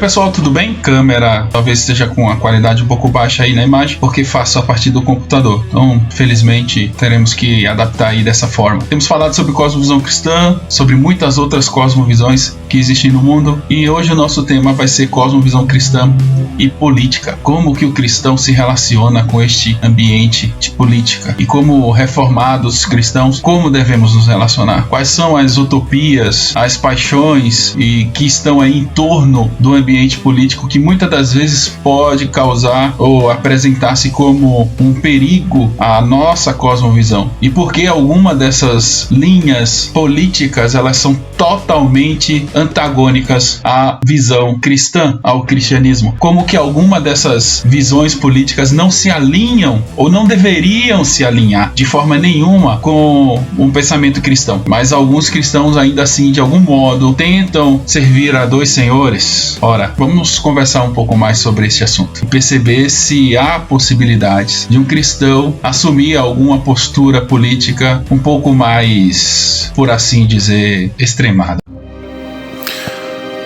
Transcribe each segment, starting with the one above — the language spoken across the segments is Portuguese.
pessoal, tudo bem? Câmera talvez esteja com a qualidade um pouco baixa aí na imagem, porque faço a partir do computador. Então, felizmente, teremos que adaptar aí dessa forma. Temos falado sobre cosmovisão cristã, sobre muitas outras cosmovisões que existem no mundo, e hoje o nosso tema vai ser cosmovisão cristã e política. Como que o cristão se relaciona com este ambiente de política? E como reformados cristãos, como devemos nos relacionar? Quais são as utopias, as paixões e que estão aí em torno do ambiente político, que muitas das vezes pode causar ou apresentar-se como um perigo à nossa cosmovisão? E por que alguma dessas linhas políticas elas são totalmente antagônicas à visão cristã, ao cristianismo? Como que alguma dessas visões políticas não se alinham ou não deveriam se alinhar de forma nenhuma com um pensamento cristão? Mas alguns cristãos ainda assim, de algum modo, tentam servir a dois senhores. Ora, vamos conversar um pouco mais sobre este assunto e perceber se há possibilidades de um cristão assumir alguma postura política um pouco mais, por assim dizer, extremada.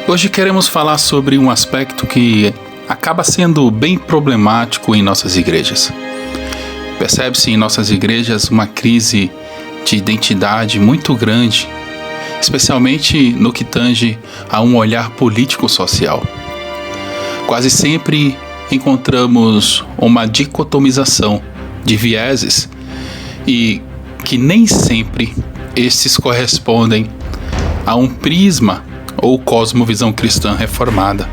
Hoje queremos falar sobre um aspecto que acaba sendo bem problemático em nossas igrejas. Percebe-se em nossas igrejas uma crise de identidade muito grande, especialmente no que tange a um olhar político-social. Quase sempre encontramos uma dicotomização de vieses e que nem sempre estes correspondem a um prisma ou cosmovisão cristã reformada.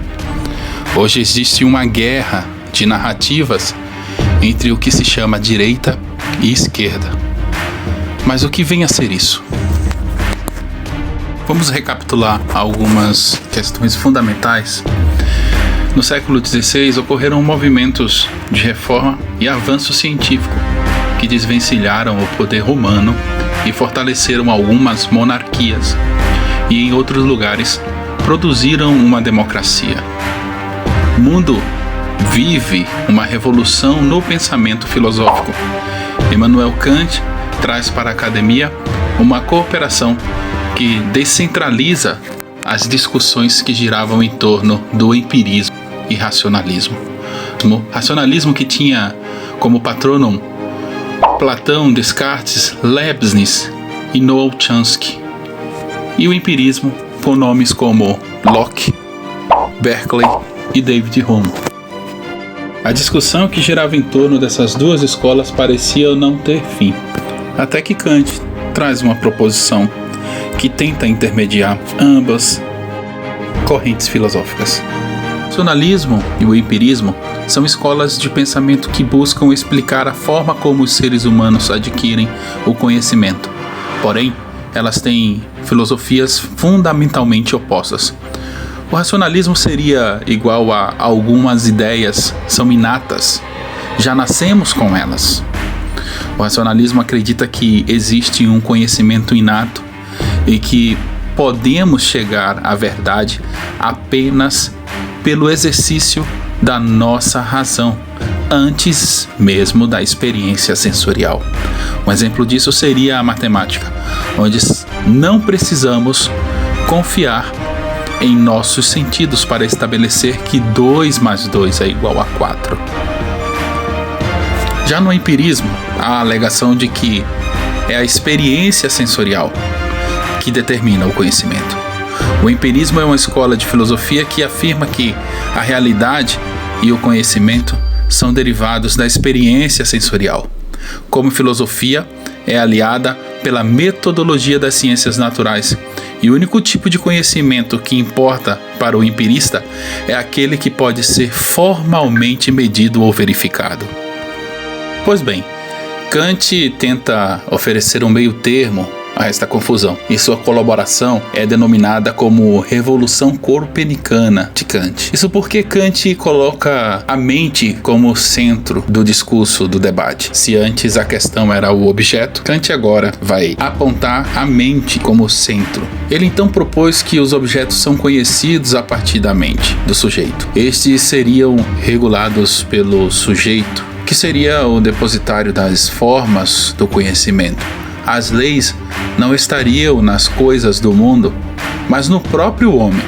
Hoje existe uma guerra de narrativas entre o que se chama direita e esquerda. Mas o que vem a ser isso? Vamos recapitular algumas questões fundamentais. No século XVI ocorreram movimentos de reforma e avanço científico que desvencilharam o poder romano e fortaleceram algumas monarquias, e em outros lugares produziram uma democracia. O mundo vive uma revolução no pensamento filosófico. Immanuel Kant traz para a academia uma cooperação que descentraliza as discussões que giravam em torno do empirismo e racionalismo. O racionalismo que tinha como patrono Platão, Descartes, Leibniz e Noam Chomsky, e o empirismo com nomes como Locke, Berkeley e David Hume. A discussão que girava em torno dessas duas escolas parecia não ter fim, até que Kant traz uma proposição que tenta intermediar ambas correntes filosóficas. O racionalismo e o empirismo são escolas de pensamento que buscam explicar a forma como os seres humanos adquirem o conhecimento. Porém, elas têm filosofias fundamentalmente opostas. O racionalismo seria igual a algumas ideias são inatas, já nascemos com elas. O racionalismo acredita que existe um conhecimento inato e que podemos chegar à verdade apenas pelo exercício da nossa razão, antes mesmo da experiência sensorial. Um exemplo disso seria a matemática, onde não precisamos confiar em nossos sentidos para estabelecer que 2 mais 2 é igual a 4. Já no empirismo, há a alegação de que é a experiência sensorial que determina o conhecimento. O empirismo é uma escola de filosofia que afirma que a realidade e o conhecimento são derivados da experiência sensorial. Como filosofia, é aliada pela metodologia das ciências naturais, e o único tipo de conhecimento que importa para o empirista é aquele que pode ser formalmente medido ou verificado. Pois bem, Kant tenta oferecer um meio termo a esta confusão, e sua colaboração é denominada como Revolução Copernicana de Kant. Isso porque Kant coloca a mente como centro do discurso do debate. Se antes a questão era o objeto, Kant agora vai apontar a mente como centro. Ele então propôs que os objetos são conhecidos a partir da mente do sujeito. Estes seriam regulados pelo sujeito, que seria o depositário das formas do conhecimento. As leis não estariam nas coisas do mundo, mas no próprio homem.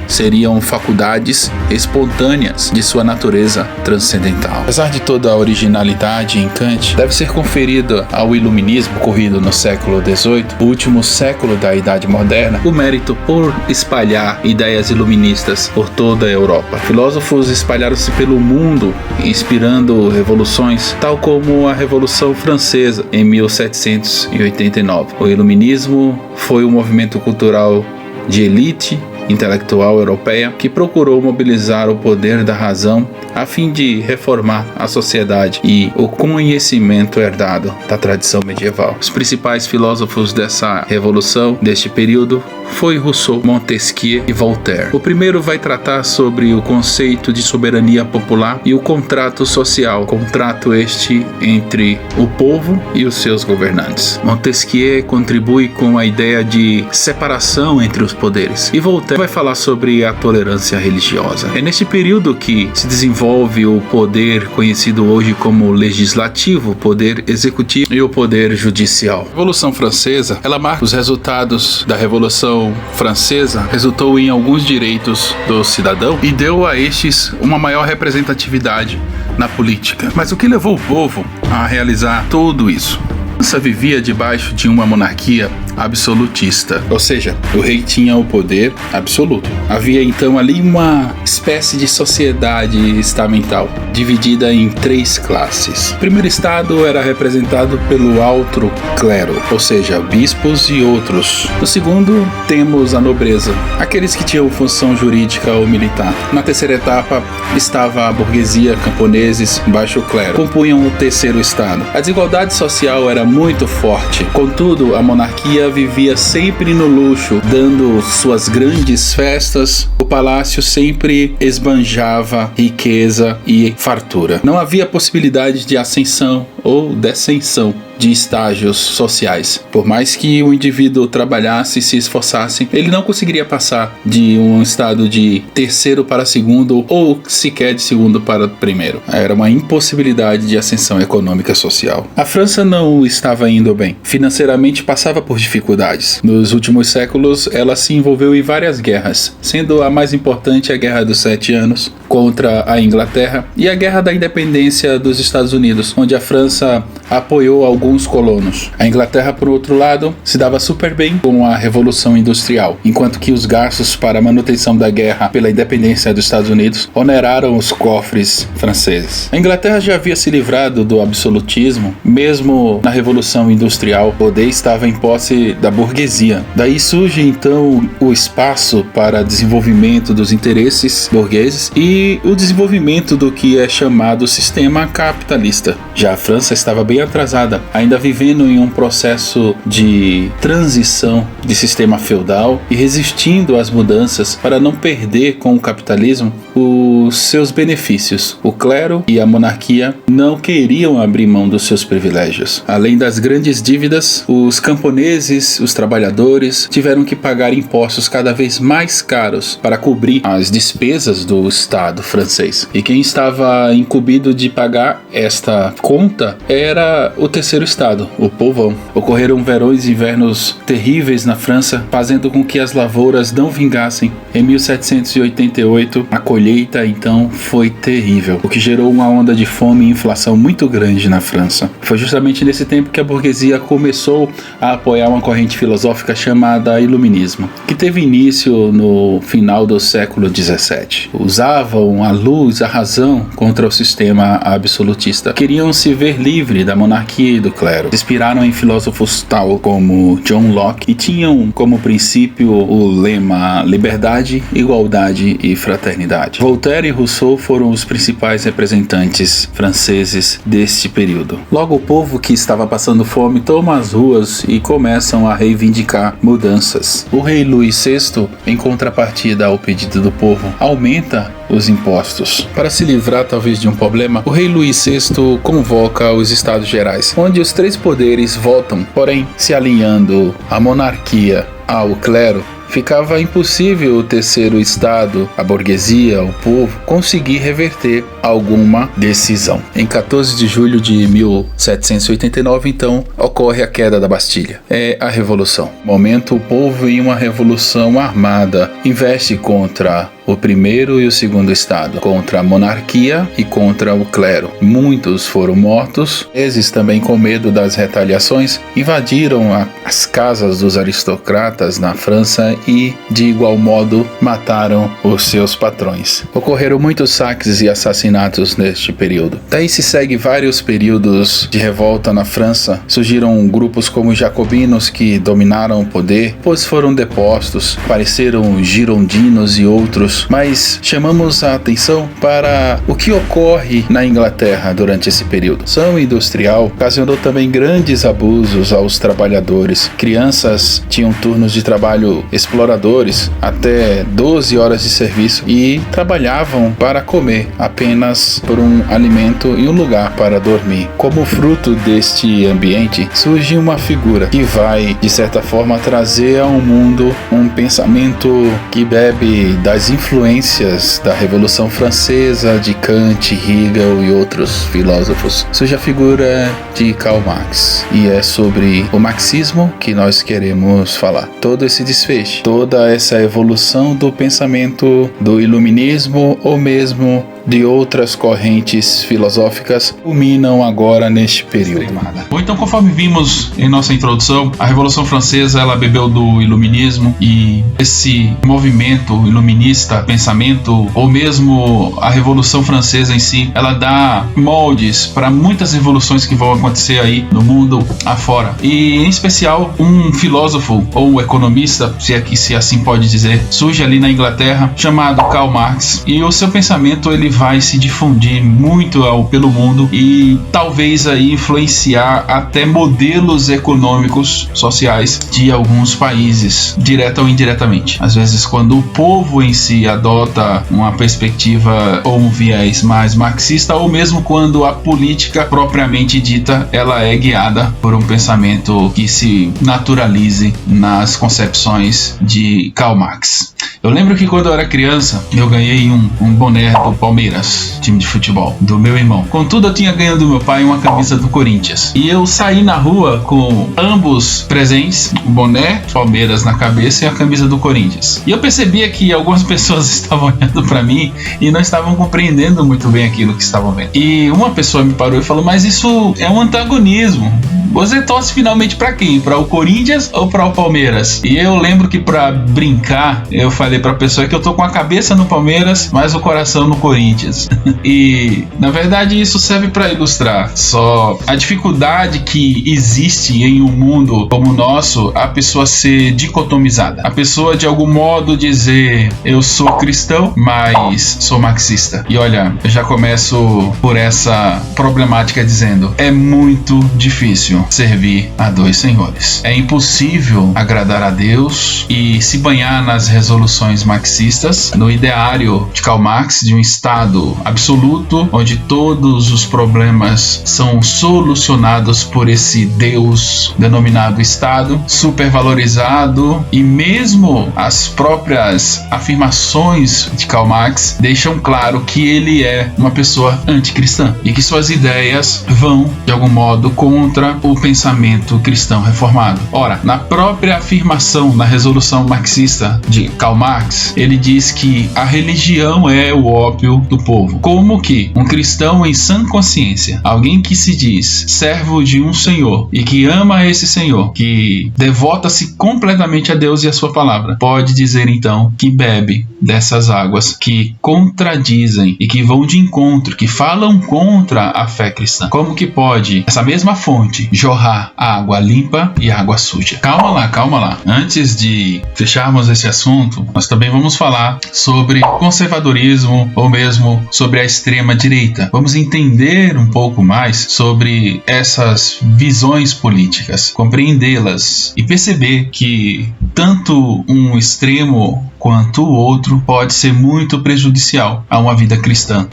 seriam faculdades espontâneas de sua natureza transcendental. Apesar de toda a originalidade em Kant, deve ser conferida ao iluminismo ocorrido no século XVIII, o último século da Idade Moderna, o mérito por espalhar ideias iluministas por toda a Europa. Filósofos espalharam-se pelo mundo, inspirando revoluções, tal como a Revolução Francesa em 1789. O iluminismo foi um movimento cultural de elite intelectual europeia que procurou mobilizar o poder da razão a fim de reformar a sociedade e o conhecimento herdado da tradição medieval. Os principais filósofos dessa revolução, deste período, foi Rousseau, Montesquieu e Voltaire. O primeiro vai tratar sobre o conceito de soberania popular e o contrato social, contrato este entre o povo e os seus governantes. Montesquieu contribui com a ideia de separação entre os poderes, e Voltaire vai falar sobre a tolerância religiosa. É neste período que se desenvolve o poder conhecido hoje como legislativo, o poder executivo e o poder judicial. A Revolução Francesa, ela marca os resultados da Revolução Francesa, resultou em alguns direitos do cidadão e deu a estes uma maior representatividade na política. Mas o que levou o povo a realizar tudo isso? A França vivia debaixo de uma monarquia absolutista, ou seja, o rei tinha o poder absoluto. Havia então ali uma espécie de sociedade estamental, dividida em 3 classes. O primeiro estado era representado pelo alto clero, ou seja, bispos e outros. No segundo, temos a nobreza, aqueles que tinham função jurídica ou militar. Na terceira etapa estava a burguesia, camponeses, baixo clero, compunham o terceiro estado. A desigualdade social era muito forte, contudo, a monarquia vivia sempre no luxo, dando suas grandes festas. O palácio sempre esbanjava riqueza e fartura. Não havia possibilidade de ascensão ou descensão de estágios sociais. Por mais que o indivíduo trabalhasse e se esforçasse, ele não conseguiria passar de um estado de terceiro para segundo ou sequer de segundo para primeiro. Era uma impossibilidade de ascensão econômica social. A França não estava indo bem. Financeiramente passava por dificuldades. Nos últimos séculos, ela se envolveu em várias guerras, sendo a mais importante a Guerra dos 7 Anos contra a Inglaterra e a Guerra da Independência dos Estados Unidos, onde a França apoiou alguns colonos. A Inglaterra, por outro lado, se dava super bem com a Revolução Industrial, enquanto que os gastos para a manutenção da guerra pela independência dos Estados Unidos oneraram os cofres franceses. A Inglaterra já havia se livrado do absolutismo, mesmo na Revolução Industrial, o poder estava em posse da burguesia. Daí surge então o espaço para desenvolvimento dos interesses burgueses e o desenvolvimento do que é chamado sistema capitalista. Já a França estava bem atrasada, ainda vivendo em um processo de transição de sistema feudal e resistindo às mudanças para não perder com o capitalismo os seus benefícios. O clero e a monarquia não queriam abrir mão dos seus privilégios. Além das grandes dívidas, os camponeses, os trabalhadores, tiveram que pagar impostos cada vez mais caros para cobrir as despesas do Estado francês. E quem estava incumbido de pagar esta conta era o terceiro estado, o povão. Ocorreram verões e invernos terríveis na França, fazendo com que as lavouras não vingassem. Em 1788, a colheita então foi terrível, o que gerou uma onda de fome e inflação muito grande na França. Foi justamente nesse tempo que a burguesia começou a apoiar uma corrente filosófica chamada Iluminismo, que teve início no final do século XVII. Usavam a luz, a razão contra o sistema absolutista. Queriam se ver livre da monarquia e do clero. Se inspiraram em filósofos tal como John Locke e tinham como princípio o lema liberdade, igualdade e fraternidade. Voltaire e Rousseau foram os principais representantes franceses deste período. Logo, o povo que estava passando fome toma as ruas e começam a reivindicar mudanças. O rei Luís VI, em contrapartida ao pedido do povo, aumenta os impostos. Para se livrar talvez de um problema, o rei Luís VI convoca os Estados Gerais, onde os 3 poderes votam, porém se alinhando a monarquia ao clero ficava impossível o terceiro estado, a burguesia, o povo, conseguir reverter alguma decisão. Em 14 de julho de 1789, então, ocorre a queda da Bastilha. É a Revolução. No momento, o povo em uma revolução armada investe contra o primeiro e o segundo estado, contra a monarquia e contra o clero. Muitos foram mortos, esses também com medo das retaliações, invadiram as casas dos aristocratas na França e, de igual modo, mataram os seus patrões. Ocorreram muitos saques e assassinatos neste período. Daí se segue vários períodos de revolta na França. Surgiram grupos como os jacobinos que dominaram o poder, pois foram depostos, apareceram girondinos e outros, mas chamamos a atenção para o que ocorre na Inglaterra durante esse período. A Revolução Industrial ocasionou também grandes abusos aos trabalhadores. Crianças tinham turnos de trabalho exploradores, até 12 horas de serviço, e trabalhavam para comer, apenas por um alimento e um lugar para dormir. Como fruto deste ambiente, surge uma figura que vai, de certa forma, trazer ao mundo um pensamento que bebe das influências da Revolução Francesa, de Kant, Hegel e outros filósofos. Surge a figura de Karl Marx, e é sobre o marxismo que nós queremos falar. Todo esse desfecho, toda essa evolução do pensamento do iluminismo ou mesmo de outras correntes filosóficas culminam agora neste período. Bom, então, conforme vimos em nossa introdução, a Revolução Francesa ela bebeu do iluminismo, e esse movimento iluminista, pensamento, ou mesmo a Revolução Francesa em si, ela dá moldes para muitas revoluções que vão acontecer aí no mundo afora. E, em especial, um filósofo ou economista, se assim pode dizer, surge ali na Inglaterra, chamado Karl Marx, e o seu pensamento ele vai se difundir muito pelo mundo e talvez aí influenciar até modelos econômicos, sociais de alguns países, direta ou indiretamente. Às vezes, quando o povo em si adota uma perspectiva ou um viés mais marxista, ou mesmo quando a política propriamente dita ela é guiada por um pensamento que se naturalize nas concepções de Karl Marx. Eu lembro que quando eu era criança, eu ganhei um boné do Palmeiras, time de futebol, do meu irmão. Contudo, eu tinha ganho do meu pai uma camisa do Corinthians. E eu saí na rua com ambos presentes, o boné Palmeiras na cabeça e a camisa do Corinthians. E eu percebia que algumas pessoas estavam olhando para mim e não estavam compreendendo muito bem aquilo que estavam vendo. E uma pessoa me parou e falou: mas isso é um antagonismo. Você torce finalmente para quem? Para o Corinthians ou para o Palmeiras? E eu lembro que, para brincar, eu falei para a pessoa que eu tô com a cabeça no Palmeiras, mas o coração no Corinthians. E na verdade isso serve para ilustrar só a dificuldade que existe em um mundo como o nosso, a pessoa ser dicotomizada, a pessoa de algum modo dizer: eu sou cristão, mas sou marxista. E olha, eu já começo por essa problemática dizendo: é muito difícil servir a dois senhores. É impossível agradar a Deus e se banhar nas resoluções marxistas, no ideário de Karl Marx de um Estado absoluto, onde todos os problemas são solucionados por esse Deus denominado Estado, supervalorizado, e mesmo as próprias afirmações de Karl Marx deixam claro que ele é uma pessoa anticristã e que suas ideias vão, de algum modo, contra o pensamento cristão reformado. Ora, na própria afirmação na resolução marxista de Karl Marx, ele diz que a religião é o ópio do povo. Como que um cristão em sã consciência, alguém que se diz servo de um Senhor e que ama esse Senhor, que devota-se completamente a Deus e a sua palavra, pode dizer então que bebe dessas águas que contradizem e que vão de encontro, que falam contra a fé cristã? Como que pode essa mesma fonte jorrar água limpa e água suja? Calma lá. Antes de fecharmos esse assunto, nós também vamos falar sobre conservadorismo ou mesmo sobre a extrema direita. Vamos entender um pouco mais sobre essas visões políticas, compreendê-las e perceber que tanto um extremo quanto o outro pode ser muito prejudicial a uma vida cristã.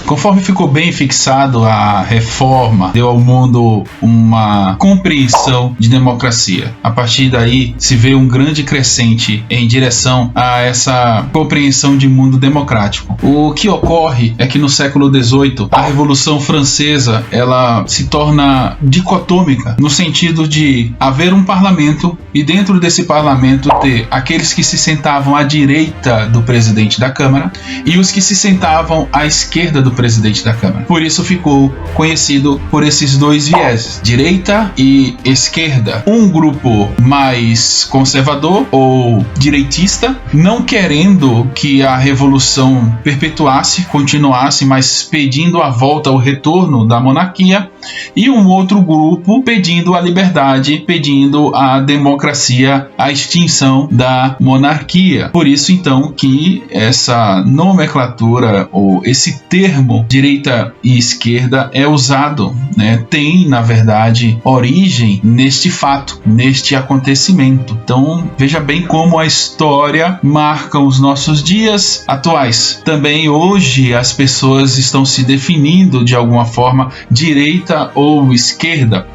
Conforme ficou bem fixado, a reforma deu ao mundo uma compreensão de democracia. A partir daí se vê um grande crescente em direção a essa compreensão de mundo democrático. O que ocorre é que no século XVIII a Revolução Francesa ela se torna dicotômica, no sentido de haver um parlamento e dentro desse parlamento ter aqueles que se sentavam à direita do presidente da Câmara e os que se sentavam à esquerda do presidente da Câmara. Por isso ficou conhecido por esses dois vieses, direita e esquerda. Um grupo mais conservador ou direitista, não querendo que a revolução perpetuasse, continuasse, mas pedindo a volta, o retorno da monarquia, e um outro grupo pedindo a liberdade, pedindo a democracia, a extinção da monarquia. Por isso então que essa nomenclatura ou esse termo direita e esquerda é usado, né? Tem na verdade origem neste fato, neste acontecimento. Então veja bem como a história marca os nossos dias atuais. Também hoje as pessoas estão se definindo de alguma forma direita ou esquerda.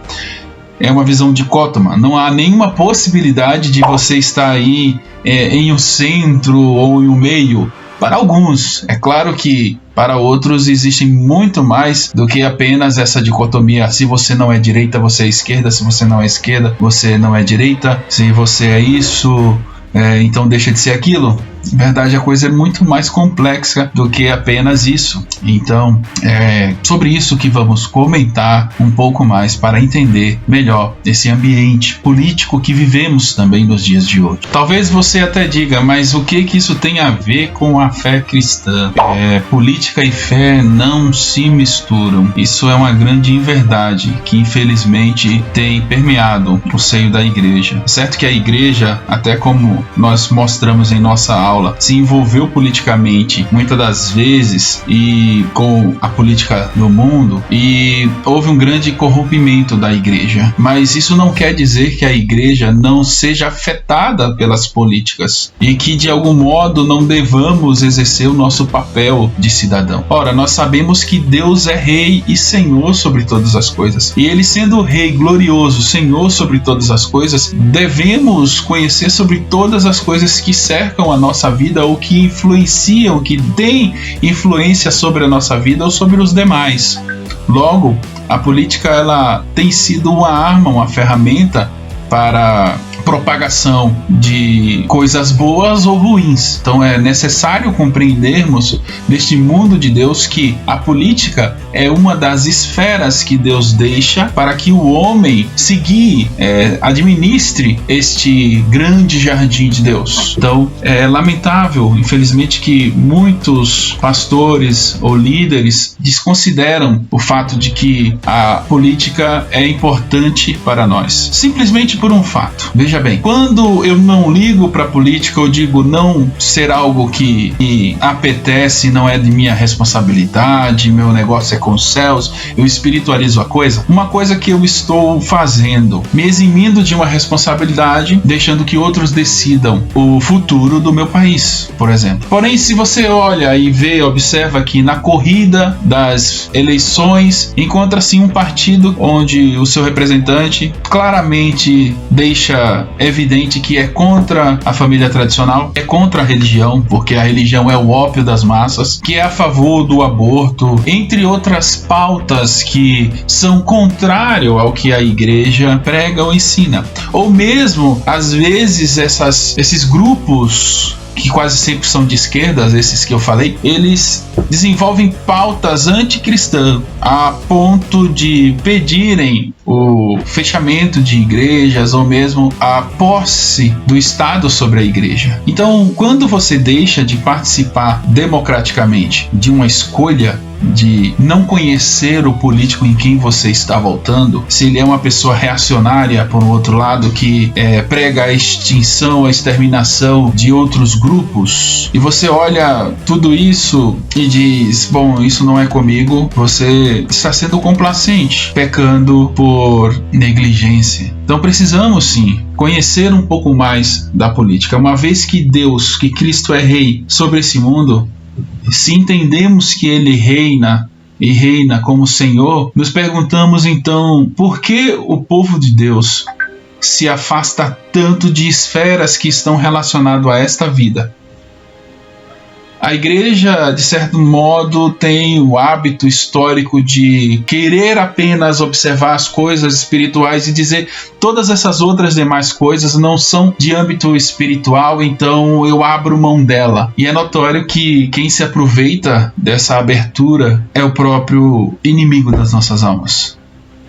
É uma visão dicótoma. Não há nenhuma possibilidade de você estar aí em um centro ou em um meio. Para alguns, é claro que para outros existe muito mais do que apenas essa dicotomia. Se você não é direita, você é esquerda. Se você não é esquerda, você não é direita. Se você é isso, então deixa de ser aquilo. Na verdade, a coisa é muito mais complexa do que apenas isso. Então, é sobre isso que vamos comentar um pouco mais para entender melhor esse ambiente político que vivemos também nos dias de hoje. Talvez você até diga, mas o que isso tem a ver com a fé cristã? Política e fé não se misturam. Isso é uma grande inverdade que infelizmente tem permeado o seio da igreja. Certo que a igreja, até como nós mostramos em nossa aula, se envolveu politicamente muitas das vezes e com a política no mundo, e houve um grande corrompimento da igreja, mas isso não quer dizer que a igreja não seja afetada pelas políticas e que de algum modo não devamos exercer o nosso papel de cidadão. Ora, nós sabemos que Deus é rei e senhor sobre todas as coisas, e ele sendo rei glorioso, senhor sobre todas as coisas, devemos conhecer sobre todas as coisas que cercam a nossa vida ou que influenciam, que têm influência sobre a nossa vida ou sobre os demais. Logo, a política ela tem sido uma arma, uma ferramenta para propagação de coisas boas ou ruins. Então é necessário compreendermos neste mundo de Deus que a política é uma das esferas que Deus deixa para que o homem se guie, administre este grande jardim de Deus. Então é lamentável, infelizmente, que muitos pastores ou líderes desconsideram o fato de que a política é importante para nós, simplesmente por um fato. Veja bem, quando eu não ligo para a política, eu digo não ser algo que me apetece, não é de minha responsabilidade, meu negócio é com os céus, eu espiritualizo a coisa. Uma coisa que eu estou fazendo, me eximindo de uma responsabilidade, deixando que outros decidam o futuro do meu país, por exemplo. Porém, se você olha e vê, observa que na corrida das eleições, encontra-se um partido onde o seu representante claramente deixa evidente que é contra a família tradicional, é contra a religião, porque a religião é o ópio das massas, que é a favor do aborto, entre outras pautas que são contrárias ao que a igreja prega ou ensina. Ou mesmo, às vezes, esses grupos que quase sempre são de esquerdas, esses que eu falei, eles desenvolvem pautas anticristãs a ponto de pedirem o fechamento de igrejas ou mesmo a posse do Estado sobre a igreja. Então, quando você deixa de participar democraticamente de uma escolha, de não conhecer o político em quem você está votando, se ele é uma pessoa reacionária, por um outro lado, que prega a extinção, a exterminação de outros grupos, e você olha tudo isso e diz, bom, isso não é comigo, você está sendo complacente, pecando por por negligência. Então precisamos sim conhecer um pouco mais da política. Uma vez que Deus, que Cristo é rei sobre esse mundo, se entendemos que Ele reina e reina como Senhor, nos perguntamos então por que o povo de Deus se afasta tanto de esferas que estão relacionadas a esta vida. A igreja, de certo modo, tem o hábito histórico de querer apenas observar as coisas espirituais e dizer todas essas outras demais coisas não são de âmbito espiritual, então eu abro mão dela. E é notório que quem se aproveita dessa abertura é o próprio inimigo das nossas almas.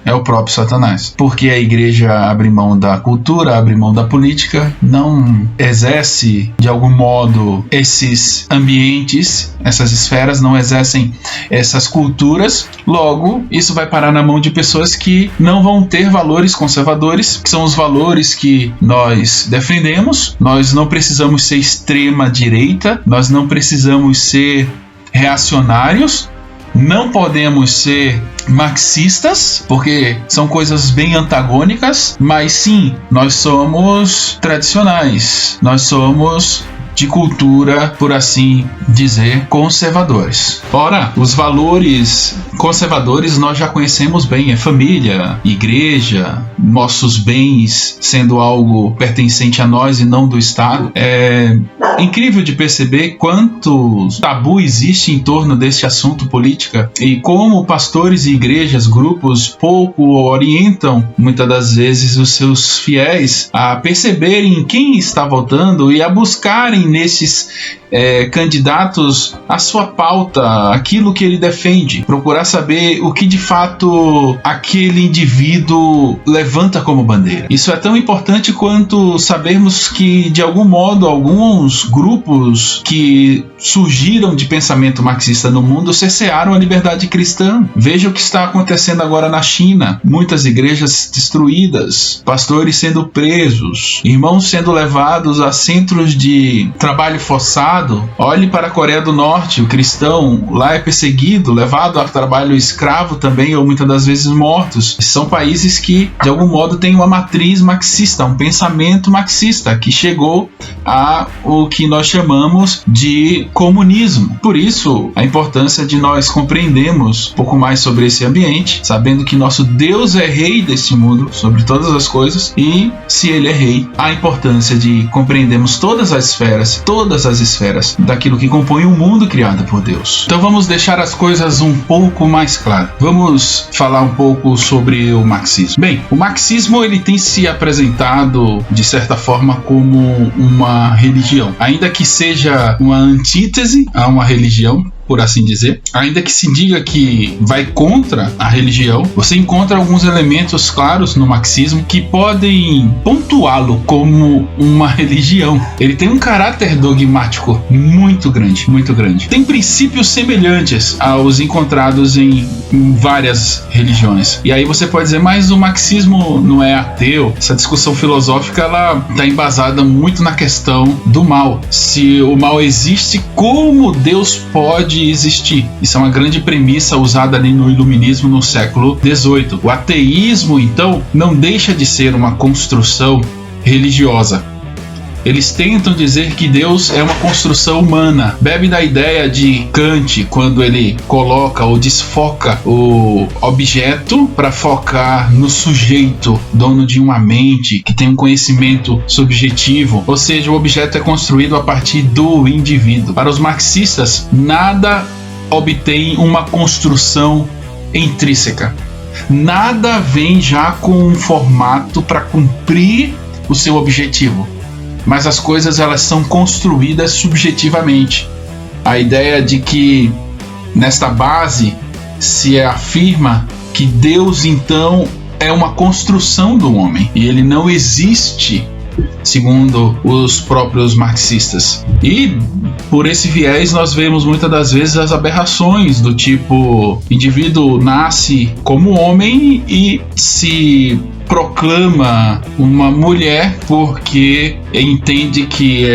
É o próprio Satanás. Porque a igreja abre mão da cultura, abre mão da política, não exerce de algum modo esses ambientes, essas esferas, não exercem essas culturas. Logo, isso vai parar na mão de pessoas que não vão ter valores conservadores, que são os valores que nós defendemos. Nós não precisamos ser extrema direita, nós não precisamos ser reacionários, não podemos ser marxistas, porque são coisas bem antagônicas, mas sim, nós somos tradicionais, nós somos de cultura, por assim dizer, conservadores. Ora, os valores conservadores nós já conhecemos bem, é família, igreja, nossos bens sendo algo pertencente a nós e não do Estado. É incrível de perceber quanto tabu existe em torno deste assunto política e como pastores e igrejas, grupos, pouco orientam muitas das vezes os seus fiéis a perceberem quem está votando e a buscarem nesses candidatos a sua pauta, aquilo que ele defende, procurar saber o que de fato aquele indivíduo levanta como bandeira. Isso é tão importante quanto sabermos que de algum modo alguns grupos que surgiram de pensamento marxista no mundo cercearam a liberdade cristã. Veja o que está acontecendo agora na China, muitas igrejas destruídas, pastores sendo presos, irmãos sendo levados a centros de trabalho forçado. Olhe para a Coreia do Norte, o cristão lá é perseguido, levado a trabalho escravo também, ou muitas das vezes mortos. São países que de algum modo têm uma matriz marxista, um pensamento marxista que chegou a o que nós chamamos de comunismo. Por isso, a importância de nós compreendermos um pouco mais sobre esse ambiente, sabendo que nosso Deus é rei deste mundo, sobre todas as coisas, e se ele é rei, a importância de compreendermos todas as esferas daquilo que compõe o mundo criado por Deus. Então vamos deixar as coisas um pouco mais claras. Vamos falar um pouco sobre o marxismo. Bem, o marxismo ele tem se apresentado de certa forma como uma religião, ainda que seja uma antítese a uma religião, por assim dizer, ainda que se diga que vai contra a religião, você encontra alguns elementos claros no marxismo que podem pontuá-lo como uma religião. Ele tem um caráter dogmático muito grande, muito grande. Tem princípios semelhantes aos encontrados em várias religiões. E aí você pode dizer, mas o marxismo não é ateu? Essa discussão filosófica ela está embasada muito na questão do mal. Se o mal existe, como Deus pode existir? Isso é uma grande premissa usada ali no iluminismo no século XVIII. O ateísmo, então, não deixa de ser uma construção religiosa. Eles tentam dizer que Deus é uma construção humana. Bebe da ideia de Kant, quando ele coloca ou desfoca o objeto para focar no sujeito, dono de uma mente, que tem um conhecimento subjetivo. Ou seja, o objeto é construído a partir do indivíduo. Para os marxistas, nada obtém uma construção intrínseca. Nada vem já com um formato para cumprir o seu objetivo. Mas as coisas elas são construídas subjetivamente. A ideia de que nesta base se afirma que Deus então é uma construção do homem e ele não existe segundo os próprios marxistas. E por esse viés nós vemos muitas das vezes as aberrações do tipo indivíduo nasce como homem e se proclama uma mulher porque entende que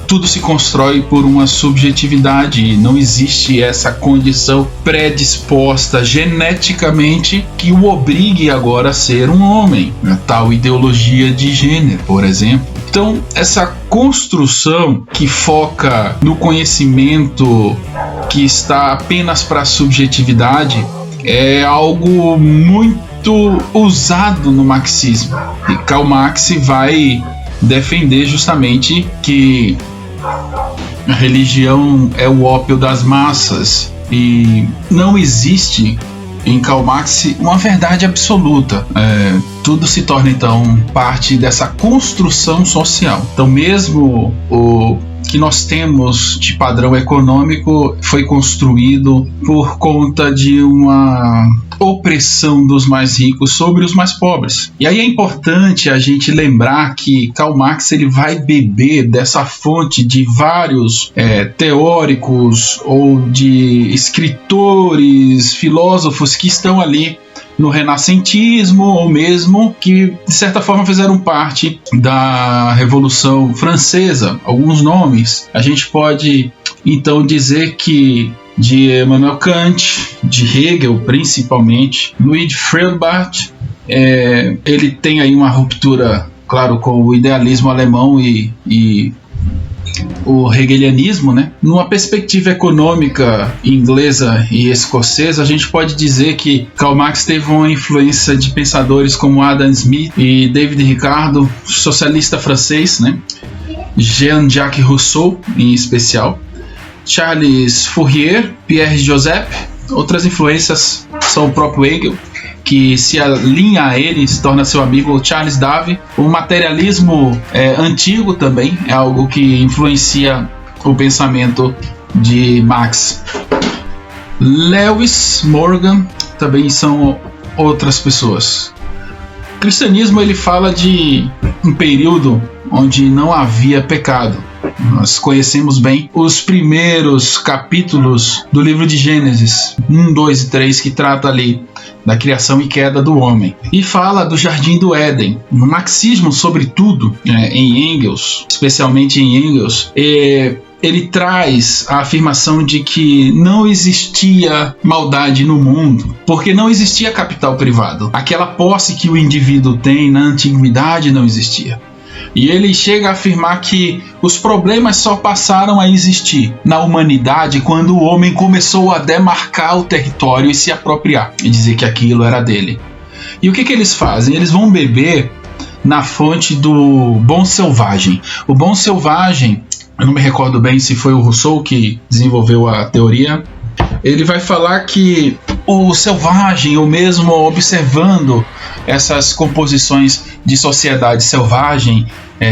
tudo se constrói por uma subjetividade, não existe essa condição predisposta geneticamente que o obrigue agora a ser um homem, a tal ideologia de gênero, por exemplo. Então, essa construção que foca no conhecimento que está apenas para a subjetividade é algo muito usado no marxismo. E Karl Marx vai defender justamente que a religião é o ópio das massas e não existe em Karl Marx uma verdade absoluta. Tudo se torna então parte dessa construção social. Então mesmo o que nós temos de padrão econômico foi construído por conta de uma opressão dos mais ricos sobre os mais pobres. E aí é importante a gente lembrar que Karl Marx ele vai beber dessa fonte de vários teóricos ou de escritores, filósofos que estão ali no renascentismo, ou mesmo que de certa forma fizeram parte da Revolução Francesa. Alguns nomes a gente pode então dizer que de Immanuel Kant, de Hegel principalmente, Luigi Feuerbach, ele tem aí uma ruptura, claro, com o idealismo alemão e o hegelianismo, né? Numa perspectiva econômica inglesa e escocesa, a gente pode dizer que Karl Marx teve uma influência de pensadores como Adam Smith e David Ricardo, socialista francês, né? Jean-Jacques Rousseau, em especial, Charles Fourier, Pierre Joseph. Outras influências são o próprio Hegel, que se alinha a ele, se torna seu amigo, Charles Darwin. O materialismo antigo também é algo que influencia o pensamento de Marx. Lewis, Morgan também são outras pessoas. O cristianismo ele fala de um período onde não havia pecado. Nós conhecemos bem os primeiros capítulos do livro de Gênesis 1, 2 e 3, que trata ali da criação e queda do homem, e fala do Jardim do Éden. No marxismo, sobretudo, em Engels, especialmente em Engels, ele traz a afirmação de que não existia maldade no mundo, porque não existia capital privado. Aquela posse que o indivíduo tem na antiguidade não existia. E ele chega a afirmar que os problemas só passaram a existir na humanidade quando o homem começou a demarcar o território e se apropriar, e dizer que aquilo era dele. E o que eles fazem? Eles vão beber na fonte do Bom Selvagem. O Bom Selvagem, eu não me recordo bem se foi o Rousseau que desenvolveu a teoria, ele vai falar que o selvagem, ou mesmo observando essas composições de sociedade selvagem,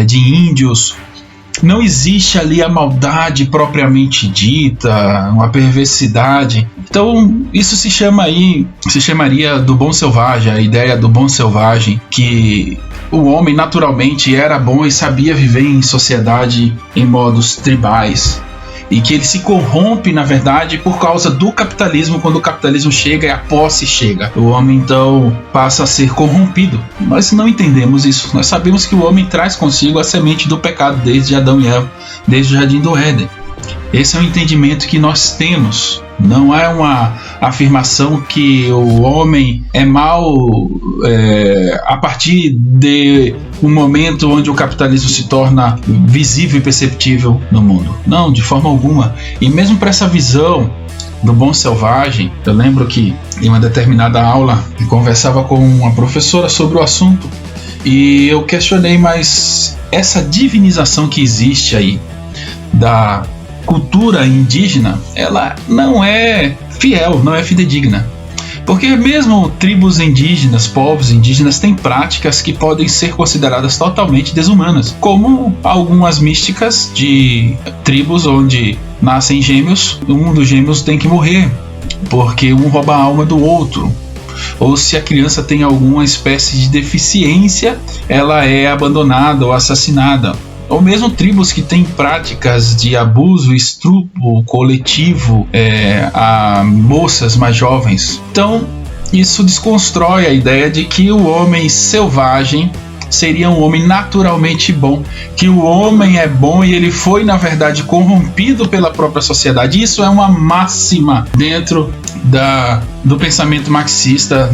de índios, não existe ali a maldade propriamente dita, uma perversidade. Então isso se chamaria do bom selvagem, a ideia do bom selvagem, que o homem naturalmente era bom e sabia viver em sociedade em modos tribais, e que ele se corrompe, na verdade, por causa do capitalismo. Quando o capitalismo chega e a posse chega, o homem então passa a ser corrompido. Nós não entendemos isso. Nós sabemos que o homem traz consigo a semente do pecado desde Adão e Eva, desde o Jardim do Éden. Esse é o entendimento que nós temos. Não é uma afirmação que o homem é mau a partir de um momento onde o capitalismo se torna visível e perceptível no mundo. Não, de forma alguma. E mesmo para essa visão do bom selvagem, eu lembro que em uma determinada aula eu conversava com uma professora sobre o assunto e eu questionei, mas essa divinização que existe aí da cultura indígena, ela não é fiel, não é fidedigna. Porque mesmo tribos indígenas, povos indígenas, têm práticas que podem ser consideradas totalmente desumanas, como algumas místicas de tribos onde nascem gêmeos, um dos gêmeos tem que morrer, porque um rouba a alma do outro. Ou se a criança tem alguma espécie de deficiência, ela é abandonada ou assassinada. Ou mesmo tribos que têm práticas de abuso, estupro coletivo a moças mais jovens. Então, isso desconstrói a ideia de que o homem selvagem seria um homem naturalmente bom, que o homem é bom e ele foi, na verdade, corrompido pela própria sociedade. Isso é uma máxima dentro do pensamento marxista,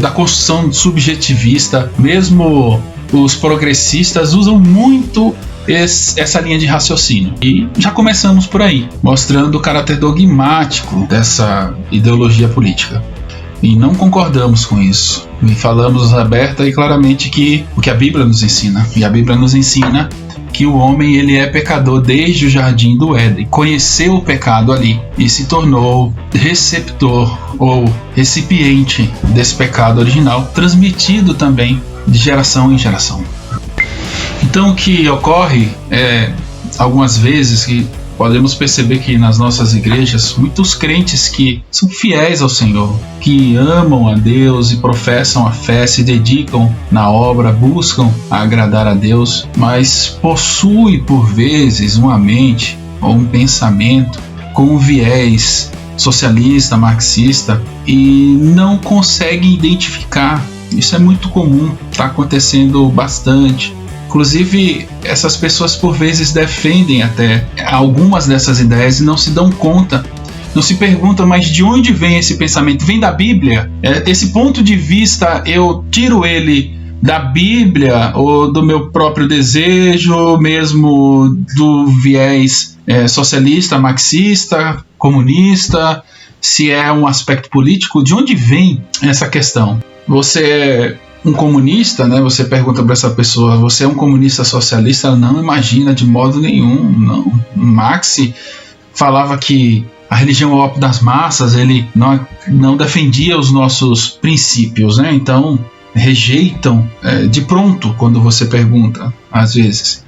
da construção subjetivista. Mesmo os progressistas usam muito essa linha de raciocínio. E já começamos por aí, mostrando o caráter dogmático dessa ideologia política. E não concordamos com isso. E falamos aberta e claramente que o que a Bíblia nos ensina. E a Bíblia nos ensina que o homem ele é pecador desde o jardim do Éden. Conheceu o pecado ali e se tornou receptor ou recipiente desse pecado original, transmitido também de geração em geração. Então o que ocorre é, algumas vezes, que podemos perceber que nas nossas igrejas, muitos crentes que são fiéis ao Senhor, que amam a Deus e professam a fé, se dedicam na obra, buscam agradar a Deus, mas possuem por vezes uma mente ou um pensamento com um viés socialista, marxista, e não conseguem identificar. Isso é muito comum, está acontecendo bastante. Inclusive, essas pessoas por vezes defendem até algumas dessas ideias e não se dão conta, não se perguntam, mas de onde vem esse pensamento? Vem da Bíblia? Esse ponto de vista, eu tiro ele da Bíblia ou do meu próprio desejo, mesmo do viés socialista, marxista, comunista? Se é um aspecto político, de onde vem essa questão? Você é um comunista, né? Você pergunta para essa pessoa, você é um comunista socialista? Ela não imagina de modo nenhum, não. Marx falava que a religião é o ópio das massas, ele não defendia os nossos princípios, né? Então rejeitam de pronto quando você pergunta, às vezes.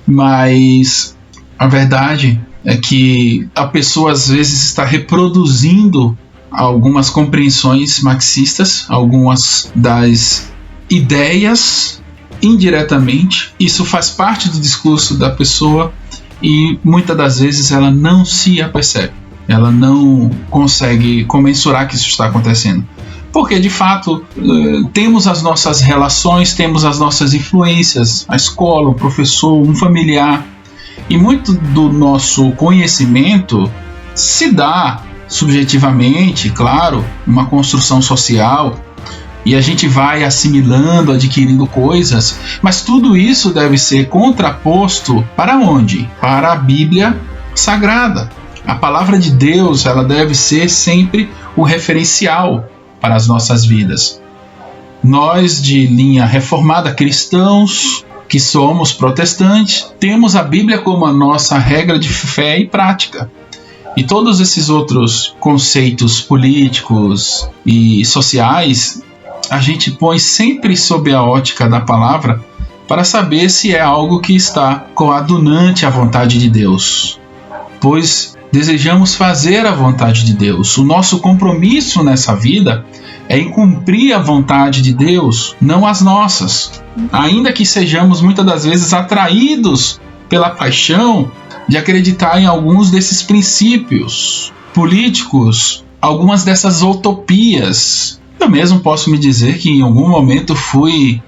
Mas a verdade é que a pessoa às vezes está reproduzindo algumas compreensões marxistas, algumas das ideias indiretamente. Isso faz parte do discurso da pessoa e muitas das vezes ela não se apercebe, ela não consegue comensurar que isso está acontecendo, porque de fato temos as nossas relações, temos as nossas influências, a escola, o professor, um familiar, e muito do nosso conhecimento se dá subjetivamente, claro, uma construção social, e a gente vai assimilando, adquirindo coisas, mas tudo isso deve ser contraposto para onde? Para a Bíblia Sagrada. A palavra de Deus, ela deve ser sempre o referencial para as nossas vidas. Nós, de linha reformada, cristãos, que somos protestantes, temos a Bíblia como a nossa regra de fé e prática. E todos esses outros conceitos políticos e sociais, a gente põe sempre sob a ótica da palavra para saber se é algo que está coadunante à vontade de Deus. Pois desejamos fazer a vontade de Deus. O nosso compromisso nessa vida é em cumprir a vontade de Deus, não as nossas. Ainda que sejamos muitas das vezes atraídos pela paixão de acreditar em alguns desses princípios políticos, algumas dessas utopias. Eu mesmo posso me dizer que em algum momento fui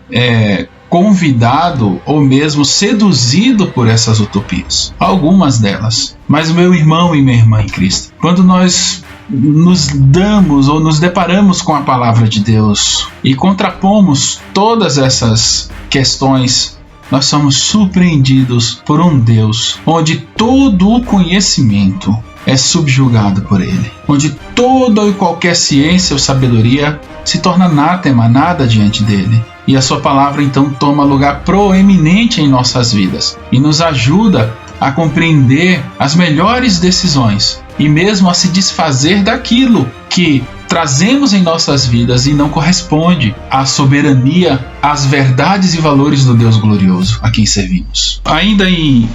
convidado ou mesmo seduzido por essas utopias, algumas delas. Mas meu irmão e minha irmã em Cristo, quando nós nos damos ou nos deparamos com a palavra de Deus e contrapomos todas essas questões, nós somos surpreendidos por um Deus onde todo o conhecimento é subjugado por ele, onde toda e qualquer ciência ou sabedoria se torna anátema, nada diante dele. E a sua palavra então toma lugar proeminente em nossas vidas e nos ajuda a compreender as melhores decisões e mesmo a se desfazer daquilo que trazemos em nossas vidas e não corresponde à soberania, às verdades e valores do Deus glorioso a quem servimos. Ainda em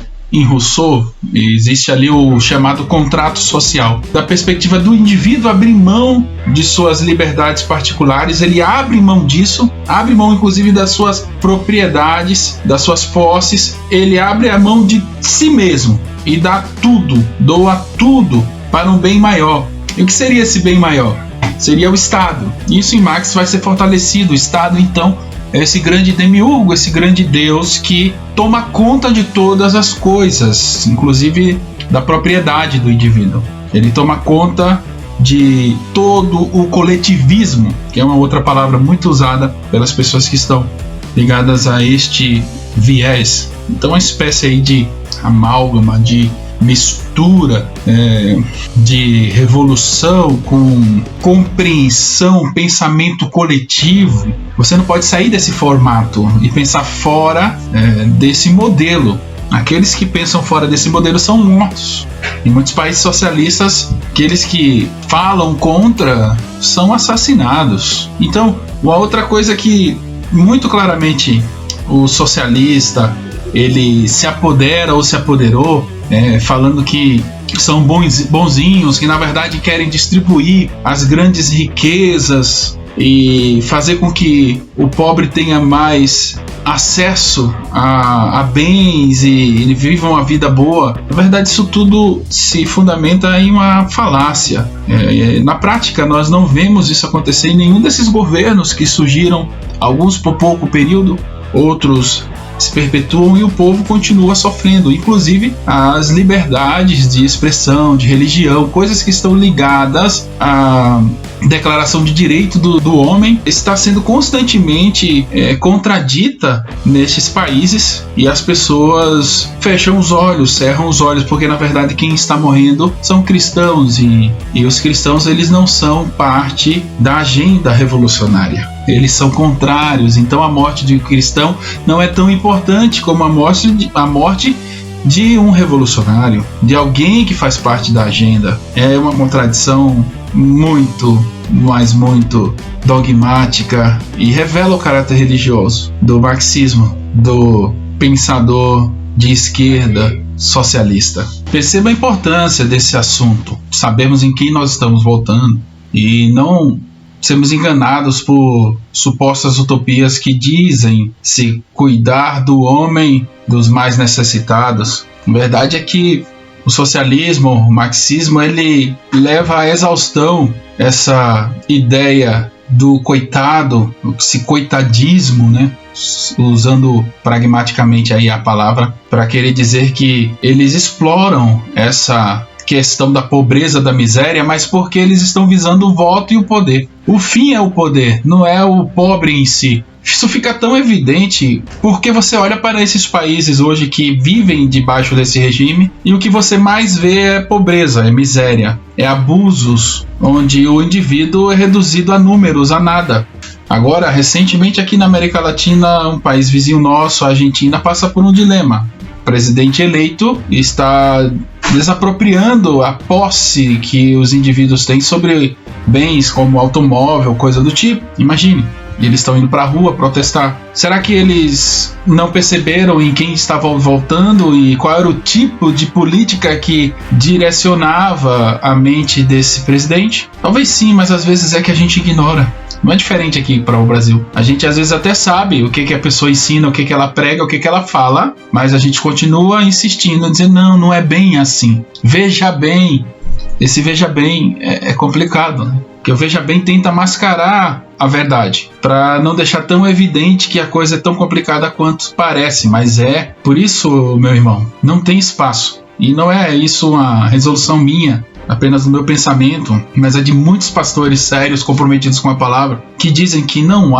Rousseau, existe ali o chamado contrato social. Da perspectiva do indivíduo abrir mão de suas liberdades particulares, ele abre mão disso, abre mão inclusive das suas propriedades, das suas posses, ele abre a mão de si mesmo e dá tudo, doa tudo para um bem maior. E o que seria esse bem maior? seria o Estado. Isso em Marx vai ser fortalecido. O Estado, então, é esse grande demiurgo, esse grande Deus que toma conta de todas as coisas, inclusive da propriedade do indivíduo. Ele toma conta de todo o coletivismo, que é uma outra palavra muito usada pelas pessoas que estão ligadas a este viés. Então, uma espécie aí de amálgama, de mistura, de revolução com compreensão, pensamento coletivo. Você não pode sair desse formato e pensar fora desse modelo. Aqueles que pensam fora desse modelo são mortos. Em muitos países socialistas, aqueles que falam contra são assassinados. Então, uma outra coisa que muito claramente o socialista ele se apodera ou se apoderou, falando que são bonzinhos, que na verdade querem distribuir as grandes riquezas e fazer com que o pobre tenha mais acesso a bens e vivam uma vida boa. Na verdade, isso tudo se fundamenta em uma falácia. Na prática, nós não vemos isso acontecer em nenhum desses governos que surgiram, alguns por pouco período, outros se perpetuam e o povo continua sofrendo, inclusive as liberdades de expressão, de religião, coisas que estão ligadas à declaração de direito do homem, está sendo constantemente contradita nestes países e as pessoas fecham os olhos, cerram os olhos, porque na verdade quem está morrendo são cristãos e os cristãos eles não são parte da agenda revolucionária. Eles são contrários, então a morte de um cristão não é tão importante como a morte de um revolucionário, de alguém que faz parte da agenda. É uma contradição muito dogmática e revela o caráter religioso do marxismo, do pensador de esquerda socialista. Perceba a importância desse assunto. Sabemos em quem nós estamos voltando e não sermos enganados por supostas utopias que dizem se cuidar do homem, dos mais necessitados. A verdade é que o socialismo, o marxismo, ele leva à exaustão essa ideia do coitado, esse coitadismo, né? Usando pragmaticamente aí a palavra, para querer dizer que eles exploram essa questão da pobreza, da miséria, mas porque eles estão visando o voto e o poder. O fim é o poder, não é o pobre em si. Isso fica tão evidente porque você olha para esses países hoje que vivem debaixo desse regime e o que você mais vê é pobreza, é miséria, é abusos, onde o indivíduo é reduzido a números, a nada. Agora, recentemente aqui na América Latina, um país vizinho nosso, a Argentina, passa por um dilema. O presidente eleito está desapropriando a posse que os indivíduos têm sobre bens como automóvel, coisa do tipo. Imagine, eles estão indo para a rua protestar. Será que eles não perceberam em quem estavam voltando e qual era o tipo de política que direcionava a mente desse presidente? Talvez sim, mas às vezes é que a gente ignora. Não é diferente aqui para o Brasil. A gente às vezes até sabe o que a pessoa ensina, o que ela prega, o que ela fala, mas a gente continua insistindo em dizer não é bem assim. Veja bem. Esse veja bem é complicado, né? Porque o veja bem tenta mascarar a verdade, para não deixar tão evidente que a coisa é tão complicada quanto parece, mas é. Por isso, meu irmão, não tem espaço. E não é isso uma resolução minha, apenas no meu pensamento, mas é de muitos pastores sérios comprometidos com a palavra, que dizem que não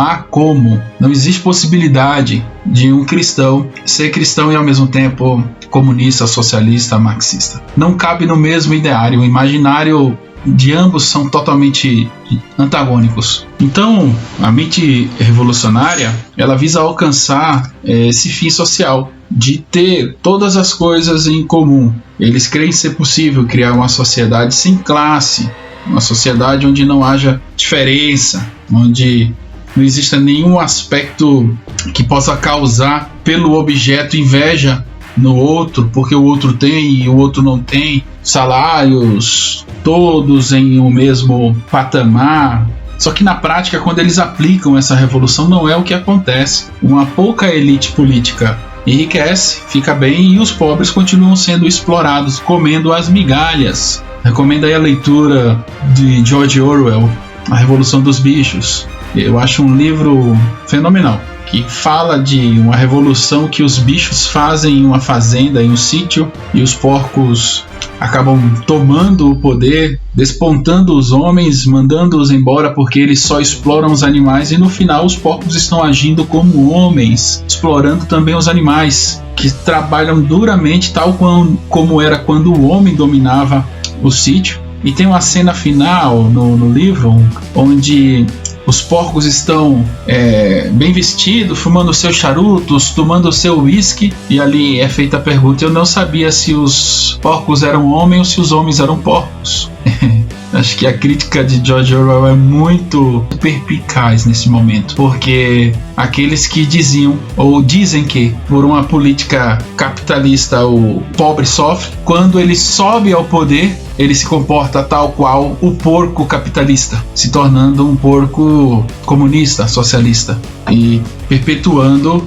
existe possibilidade de um cristão ser cristão e ao mesmo tempo comunista, socialista, marxista. Não cabe no mesmo ideário. O imaginário de ambos são totalmente antagônicos. Então, a mente revolucionária, ela visa alcançar esse fim social, de ter todas as coisas em comum. Eles creem ser possível criar uma sociedade sem classe, uma sociedade onde não haja diferença, onde não exista nenhum aspecto que possa causar pelo objeto inveja no outro, porque o outro tem e o outro não tem, salários todos em o mesmo patamar. Só que na prática, quando eles aplicam essa revolução, não é o que acontece. Uma pouca elite política enriquece, fica bem, e os pobres continuam sendo explorados, comendo as migalhas. Recomendo aí a leitura de George Orwell, A Revolução dos Bichos. Eu acho um livro fenomenal, que fala de uma revolução que os bichos fazem em uma fazenda, em um sítio, e os porcos acabam tomando o poder, despontando os homens, mandando-os embora porque eles só exploram os animais, e no final os porcos estão agindo como homens, explorando também os animais, que trabalham duramente, tal como era quando o homem dominava o sítio. E tem uma cena final no livro onde os porcos estão bem vestidos, fumando seus charutos, tomando seu whisky, e ali é feita a pergunta: eu não sabia se os porcos eram homens ou se os homens eram porcos. Acho que a crítica de George Orwell é muito perspicaz nesse momento, porque aqueles que diziam ou dizem que por uma política capitalista o pobre sofre, quando ele sobe ao poder, ele se comporta tal qual o porco capitalista, se tornando um porco comunista, socialista, e perpetuando,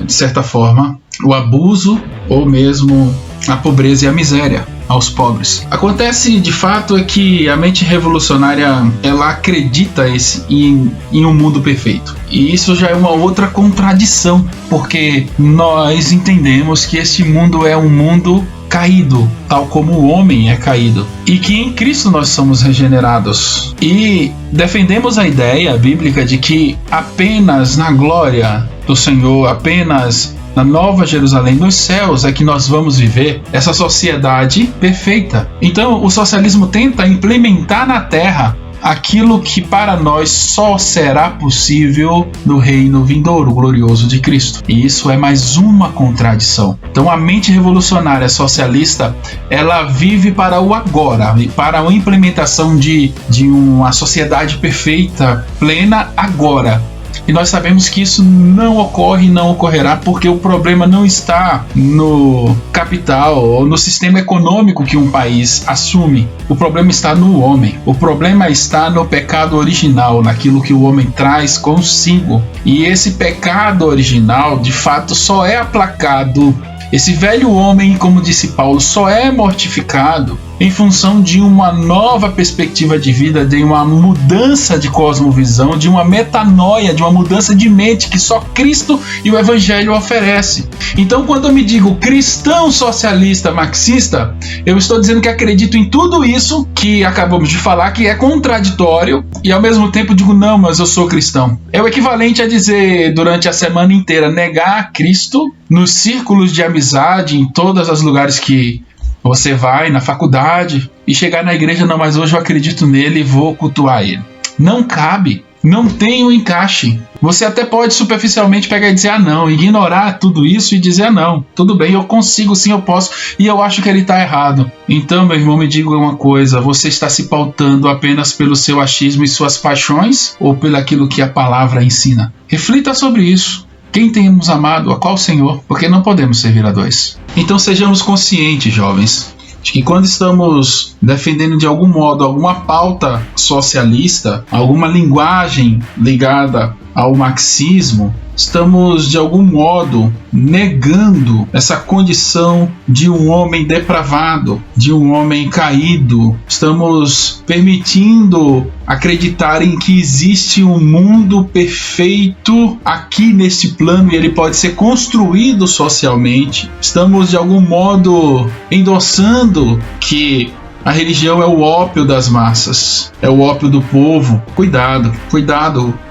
de certa forma, o abuso ou mesmo a pobreza e a miséria aos pobres. Acontece de fato é que a mente revolucionária, ela acredita em um mundo perfeito, e isso já é uma outra contradição, porque nós entendemos que este mundo é um mundo caído, tal como o homem é caído, e que em Cristo nós somos regenerados, e defendemos a ideia bíblica de que apenas na glória do Senhor, apenas na Nova Jerusalém, nos céus, é que nós vamos viver essa sociedade perfeita. Então o socialismo tenta implementar na Terra aquilo que para nós só será possível no reino vindouro, glorioso de Cristo. E isso é mais uma contradição. Então a mente revolucionária socialista, ela vive para o agora, e para a implementação de uma sociedade perfeita, plena agora. E nós sabemos que isso não ocorre e não ocorrerá, porque o problema não está no capital ou no sistema econômico que um país assume. O problema está no homem. O problema está no pecado original, naquilo que o homem traz consigo. E esse pecado original, de fato, só é aplacado. Esse velho homem, como disse Paulo, só é mortificado em função de uma nova perspectiva de vida, de uma mudança de cosmovisão, de uma metanoia, de uma mudança de mente que só Cristo e o Evangelho oferece. Então, quando eu me digo cristão socialista marxista, eu estou dizendo que acredito em tudo isso que acabamos de falar, que é contraditório, e ao mesmo tempo digo, não, mas eu sou cristão. É o equivalente a dizer durante a semana inteira, negar Cristo nos círculos de amizade, em todos os lugares que você vai, na faculdade, e chegar na igreja, não, mas hoje eu acredito nele e vou cultuar ele. Não cabe, não tem um encaixe. Você até pode superficialmente pegar e dizer, não, ignorar tudo isso e dizer, não, tudo bem, eu consigo, sim, eu posso, e eu acho que ele está errado. Então, meu irmão, me diga uma coisa, você está se pautando apenas pelo seu achismo e suas paixões, ou pelo aquilo que a palavra ensina? Reflita sobre isso. Quem temos amado? A qual Senhor? Porque não podemos servir a dois. Então sejamos conscientes, jovens, de que quando estamos defendendo de algum modo alguma pauta socialista, alguma linguagem ligada ao marxismo, estamos de algum modo negando essa condição de um homem depravado, de um homem caído. Estamos permitindo acreditarem que existe um mundo perfeito aqui neste plano e ele pode ser construído socialmente. Estamos de algum modo endossando que a religião é o ópio das massas, é o ópio do povo. Cuidado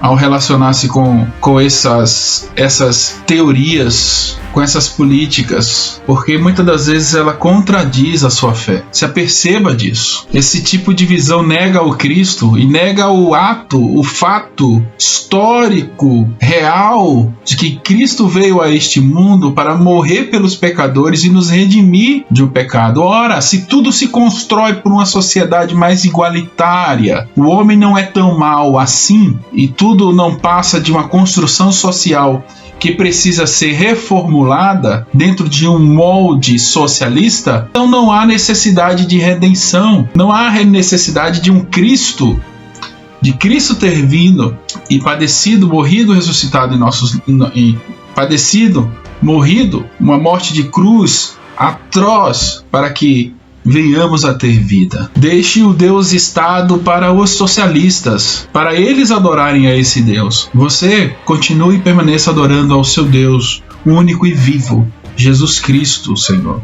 ao relacionar-se com essas teorias, com essas políticas, porque muitas das vezes ela contradiz a sua fé. Se aperceba disso. Esse tipo de visão nega o Cristo e nega o fato histórico, real, de que Cristo veio a este mundo para morrer pelos pecadores e nos redimir de um pecado. Ora, se tudo se constrói por uma sociedade mais igualitária, o homem não é tão mau assim, e tudo não passa de uma construção social que precisa ser reformulada dentro de um molde socialista, então não há necessidade de redenção, não há necessidade de um Cristo, de Cristo ter vindo e padecido, morrido, ressuscitado morrido, uma morte de cruz atroz, para que venhamos a ter vida. Deixe o Deus-Estado para os socialistas, para eles adorarem a esse Deus. Você continue e permaneça adorando ao seu Deus, único e vivo, Jesus Cristo, Senhor.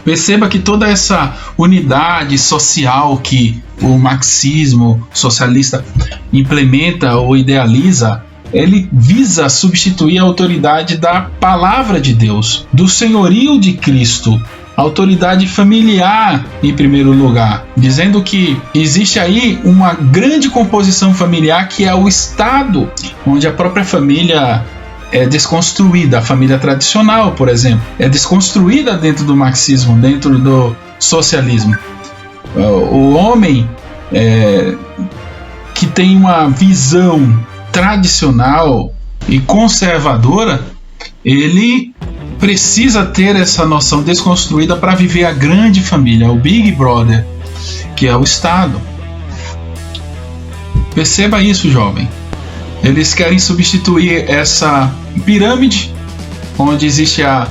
Perceba que toda essa unidade social que o marxismo socialista implementa ou idealiza, ele visa substituir a autoridade da palavra de Deus, do senhorio de Cristo, a autoridade familiar em primeiro lugar, dizendo que existe aí uma grande composição familiar que é o Estado, onde a própria família é desconstruída. A família tradicional, por exemplo, é desconstruída dentro do marxismo, dentro do socialismo. O homem que tem uma visão tradicional e conservadora, ele precisa ter essa noção desconstruída para viver a grande família, o Big Brother, que é o Estado. Perceba isso, jovem. Eles querem substituir essa pirâmide, onde existe a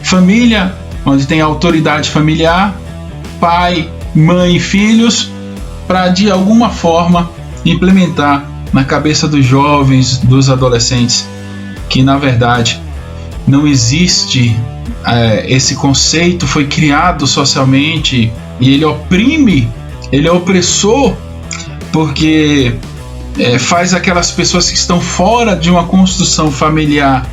família, onde tem a autoridade familiar, pai, mãe e filhos, para de alguma forma implementar na cabeça dos jovens, dos adolescentes, que na verdade não existe esse conceito, foi criado socialmente e ele oprime, ele é opressor, porque faz aquelas pessoas que estão fora de uma construção familiar,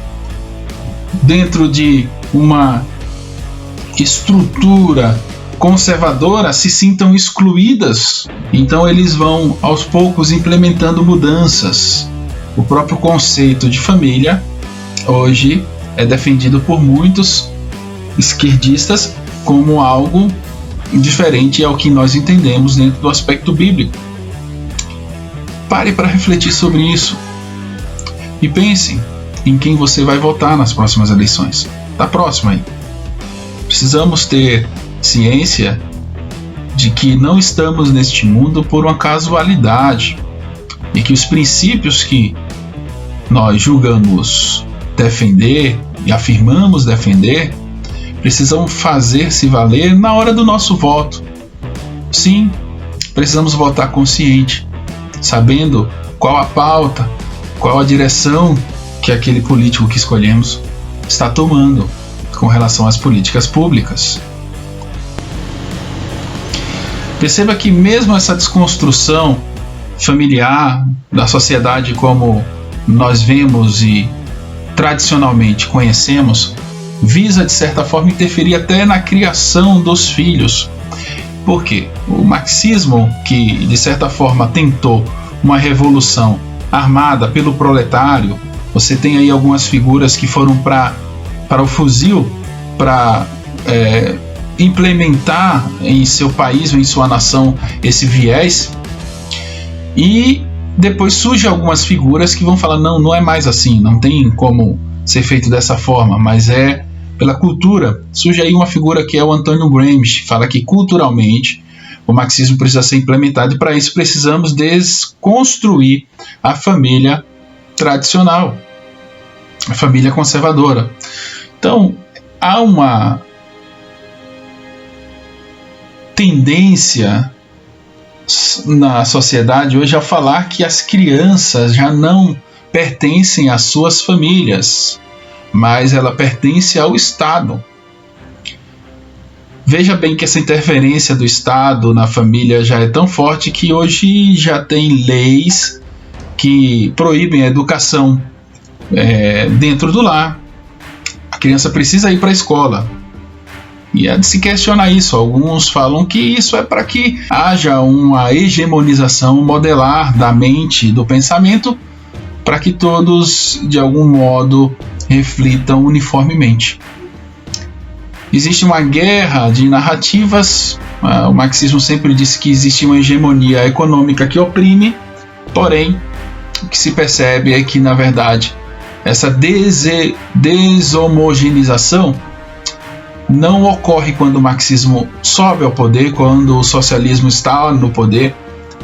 dentro de uma estrutura conservadora, se sintam excluídas. Então eles vão aos poucos implementando mudanças. O próprio conceito de família hoje é defendido por muitos esquerdistas como algo diferente ao que nós entendemos dentro do aspecto bíblico. Pare para refletir sobre isso e pense em quem você vai votar nas próximas eleições. Está próximo aí. Precisamos ter ciência de que não estamos neste mundo por uma casualidade e que os princípios que nós julgamos defender e afirmamos defender precisam fazer-se valer na hora do nosso voto. Sim, precisamos votar consciente, sabendo qual a pauta, qual a direção que aquele político que escolhemos está tomando com relação às políticas públicas. Perceba que mesmo essa desconstrução familiar da sociedade como nós vemos e tradicionalmente conhecemos, visa de certa forma interferir até na criação dos filhos. Por quê? O marxismo, que de certa forma tentou uma revolução armada pelo proletário, você tem aí algumas figuras que foram para o fuzil, para implementar em seu país ou em sua nação esse viés, e depois surgem algumas figuras que vão falar, não é mais assim, não tem como ser feito dessa forma, mas é pela cultura. Surge aí uma figura que é o Antônio Gramsci, fala que culturalmente o marxismo precisa ser implementado e para isso precisamos desconstruir a família tradicional, a família conservadora. Então, há uma tendência na sociedade hoje a falar que as crianças já não pertencem às suas famílias, mas ela pertence ao Estado. Veja bem que essa interferência do Estado na família já é tão forte que hoje já tem leis que proíbem a educação dentro do lar. A criança precisa ir para a escola. E é de se questionar isso. Alguns falam que isso é para que haja uma hegemonização modelar da mente, do pensamento, para que todos, de algum modo, reflitam uniformemente. Existe uma guerra de narrativas. O marxismo sempre disse que existe uma hegemonia econômica que oprime, porém, o que se percebe é que, na verdade, essa deshomogeneização não ocorre quando o marxismo sobe ao poder, quando o socialismo está no poder.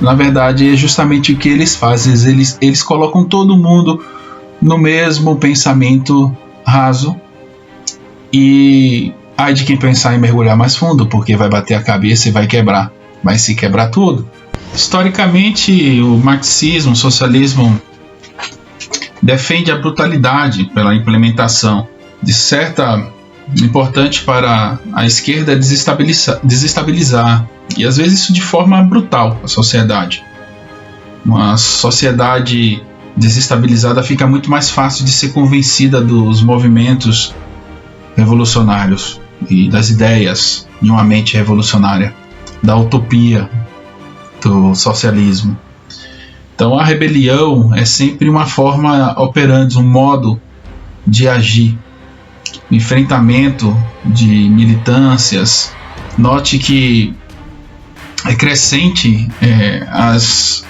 Na verdade, é justamente o que eles fazem. Eles colocam todo mundo no mesmo pensamento raso e ai de quem pensar em mergulhar mais fundo, porque vai bater a cabeça e vai quebrar. Vai se quebrar tudo. Historicamente, o marxismo, o socialismo defende a brutalidade pela implementação de certa importante para a esquerda desestabilizar, e às vezes isso de forma brutal, a sociedade. Uma sociedade desestabilizada fica muito mais fácil de ser convencida dos movimentos revolucionários e das ideias de uma mente revolucionária, da utopia do socialismo. Então a rebelião é sempre uma forma operante, um modo de agir, enfrentamento de militâncias. Note que é crescente as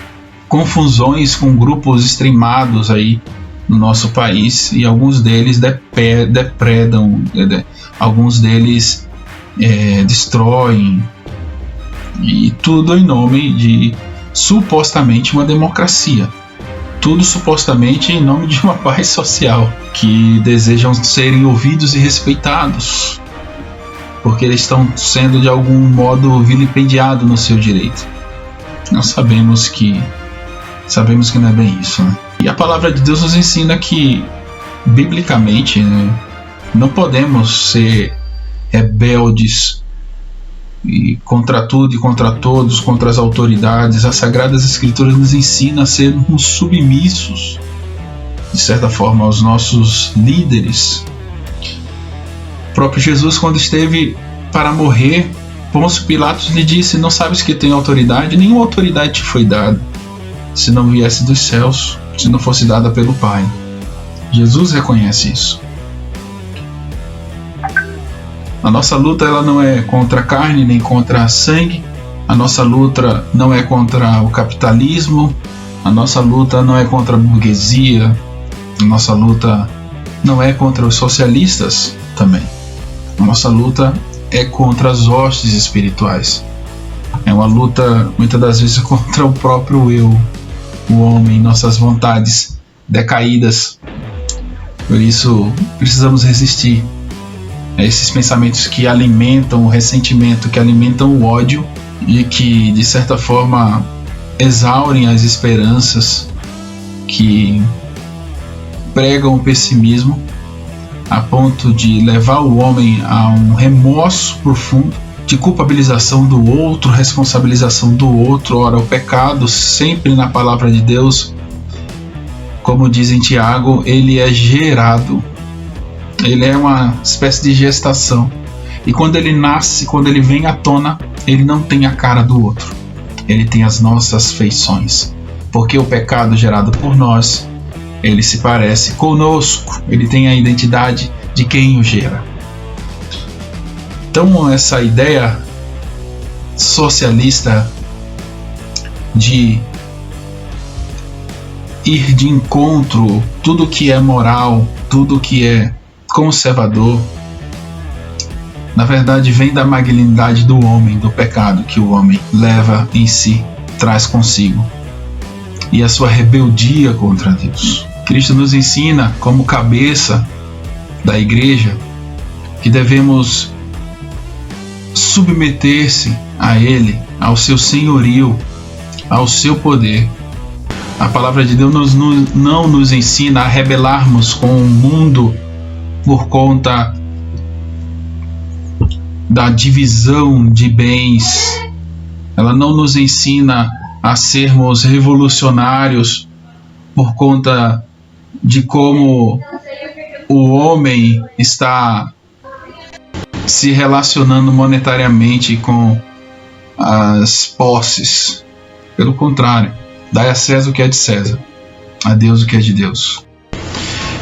confusões com grupos extremados aí no nosso país, e alguns deles depredam, alguns deles destroem, e tudo em nome de supostamente uma democracia, tudo supostamente em nome de uma paz social, que desejam serem ouvidos e respeitados, porque eles estão sendo de algum modo vilipendiados no seu direito. Nós sabemos que não é bem isso, né? E a palavra de Deus nos ensina que, biblicamente, né, não podemos ser rebeldes e contra tudo e contra todos, contra as autoridades. As Sagradas Escrituras nos ensinam a sermos submissos, de certa forma, aos nossos líderes. O próprio Jesus, quando esteve para morrer, Pôncio Pilatos lhe disse: não sabes que tem autoridade? Nenhuma autoridade te foi dada, se não viesse dos céus, se não fosse dada pelo Pai. Jesus reconhece isso. A nossa luta, ela não é contra a carne nem contra sangue. A nossa luta não é contra o capitalismo. A nossa luta não é contra a burguesia. A nossa luta não é contra os socialistas também. A nossa luta é contra as hostes espirituais. É uma luta, muitas das vezes, contra o próprio eu, o homem, nossas vontades decaídas. Por isso, precisamos resistir a esses pensamentos que alimentam o ressentimento, que alimentam o ódio e que, de certa forma, exaurem as esperanças, que pregam o pessimismo a ponto de levar o homem a um remorso profundo, de culpabilização do outro, responsabilização do outro. Ora, o pecado, sempre na palavra de Deus, como diz em Tiago, ele é gerado. Ele é uma espécie de gestação. E quando ele nasce, quando ele vem à tona, ele não tem a cara do outro. Ele tem as nossas feições. Porque o pecado gerado por nós, ele se parece conosco. Ele tem a identidade de quem o gera. Então, essa ideia socialista de ir de encontro, tudo que é moral, tudo que é conservador, na verdade vem da malignidade do homem, do pecado que o homem leva em si, traz consigo, e a sua rebeldia contra Deus. Cristo nos ensina, como cabeça da igreja, que devemos submeter-se a Ele, ao seu senhorio, ao seu poder. A palavra de Deus não nos ensina a rebelarmos com o mundo por conta da divisão de bens. Ela não nos ensina a sermos revolucionários por conta de como o homem está se relacionando monetariamente com as posses. Pelo contrário, dai a César o que é de César, a Deus o que é de Deus.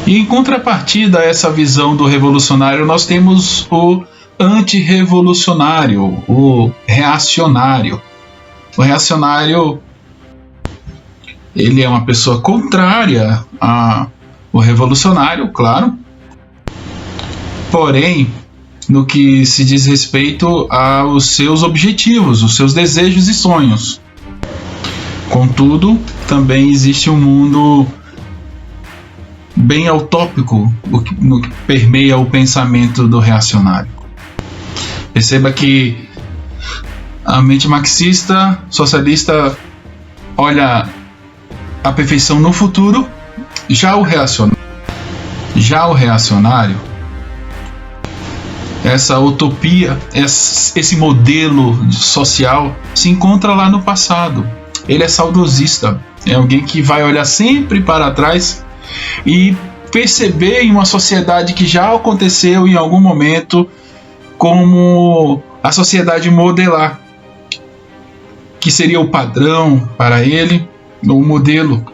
E em contrapartida a essa visão do revolucionário, nós temos o antirrevolucionário, o reacionário. O reacionário, ele é uma pessoa contrária ao revolucionário, claro, porém, no que se diz respeito aos seus objetivos, os seus desejos e sonhos. Contudo, também existe um mundo bem utópico no que permeia o pensamento do reacionário. Perceba que a mente marxista, socialista, olha a perfeição no futuro. Já o reacionário, essa utopia, esse modelo social se encontra lá no passado. Ele é saudosista, é alguém que vai olhar sempre para trás e perceber em uma sociedade que já aconteceu em algum momento como a sociedade modelar, que seria o padrão para ele, o modelo.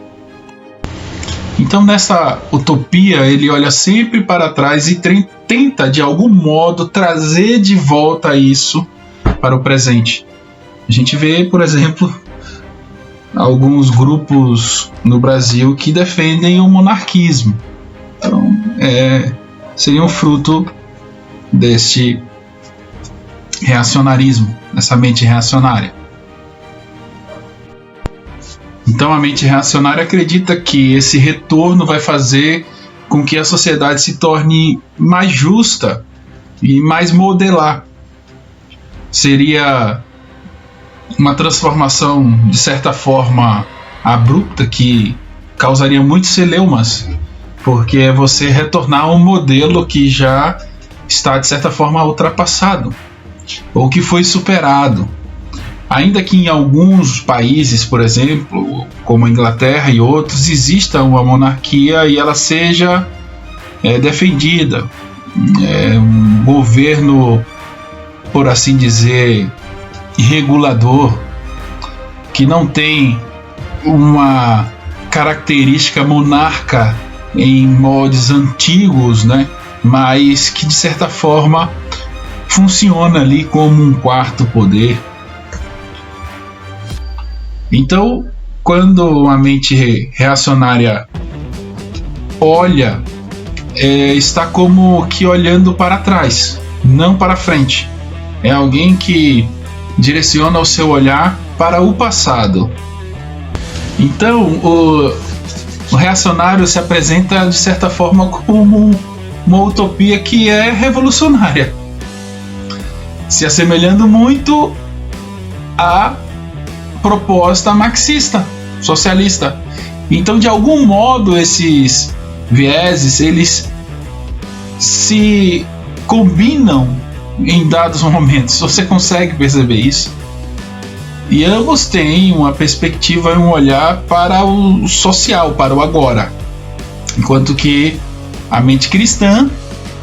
Então, nessa utopia, ele olha sempre para trás e tenta, de algum modo, trazer de volta isso para o presente. A gente vê, por exemplo, alguns grupos no Brasil que defendem o monarquismo. Então, seria um fruto deste reacionarismo, dessa mente reacionária. Então a mente reacionária acredita que esse retorno vai fazer com que a sociedade se torne mais justa e mais modelar. Seria uma transformação, de certa forma, abrupta, que causaria muitos celeumas, porque é você retornar a um modelo que já está, de certa forma, ultrapassado, ou que foi superado. Ainda que em alguns países, por exemplo, como a Inglaterra e outros, exista uma monarquia e ela seja defendida, um governo, por assim dizer, regulador, que não tem uma característica monarca em moldes antigos, né? Mas que de certa forma funciona ali como um quarto poder. Então, quando a mente reacionária olha, está como que olhando para trás, não para frente. É alguém que direciona o seu olhar para o passado. Então, o reacionário se apresenta, de certa forma, como uma utopia que é revolucionária, se assemelhando muito à proposta marxista, socialista. Então, de algum modo, esses vieses, eles se combinam em dados momentos. Você consegue perceber isso? E ambos têm uma perspectiva e um olhar para o social, para o agora. Enquanto que a mente cristã,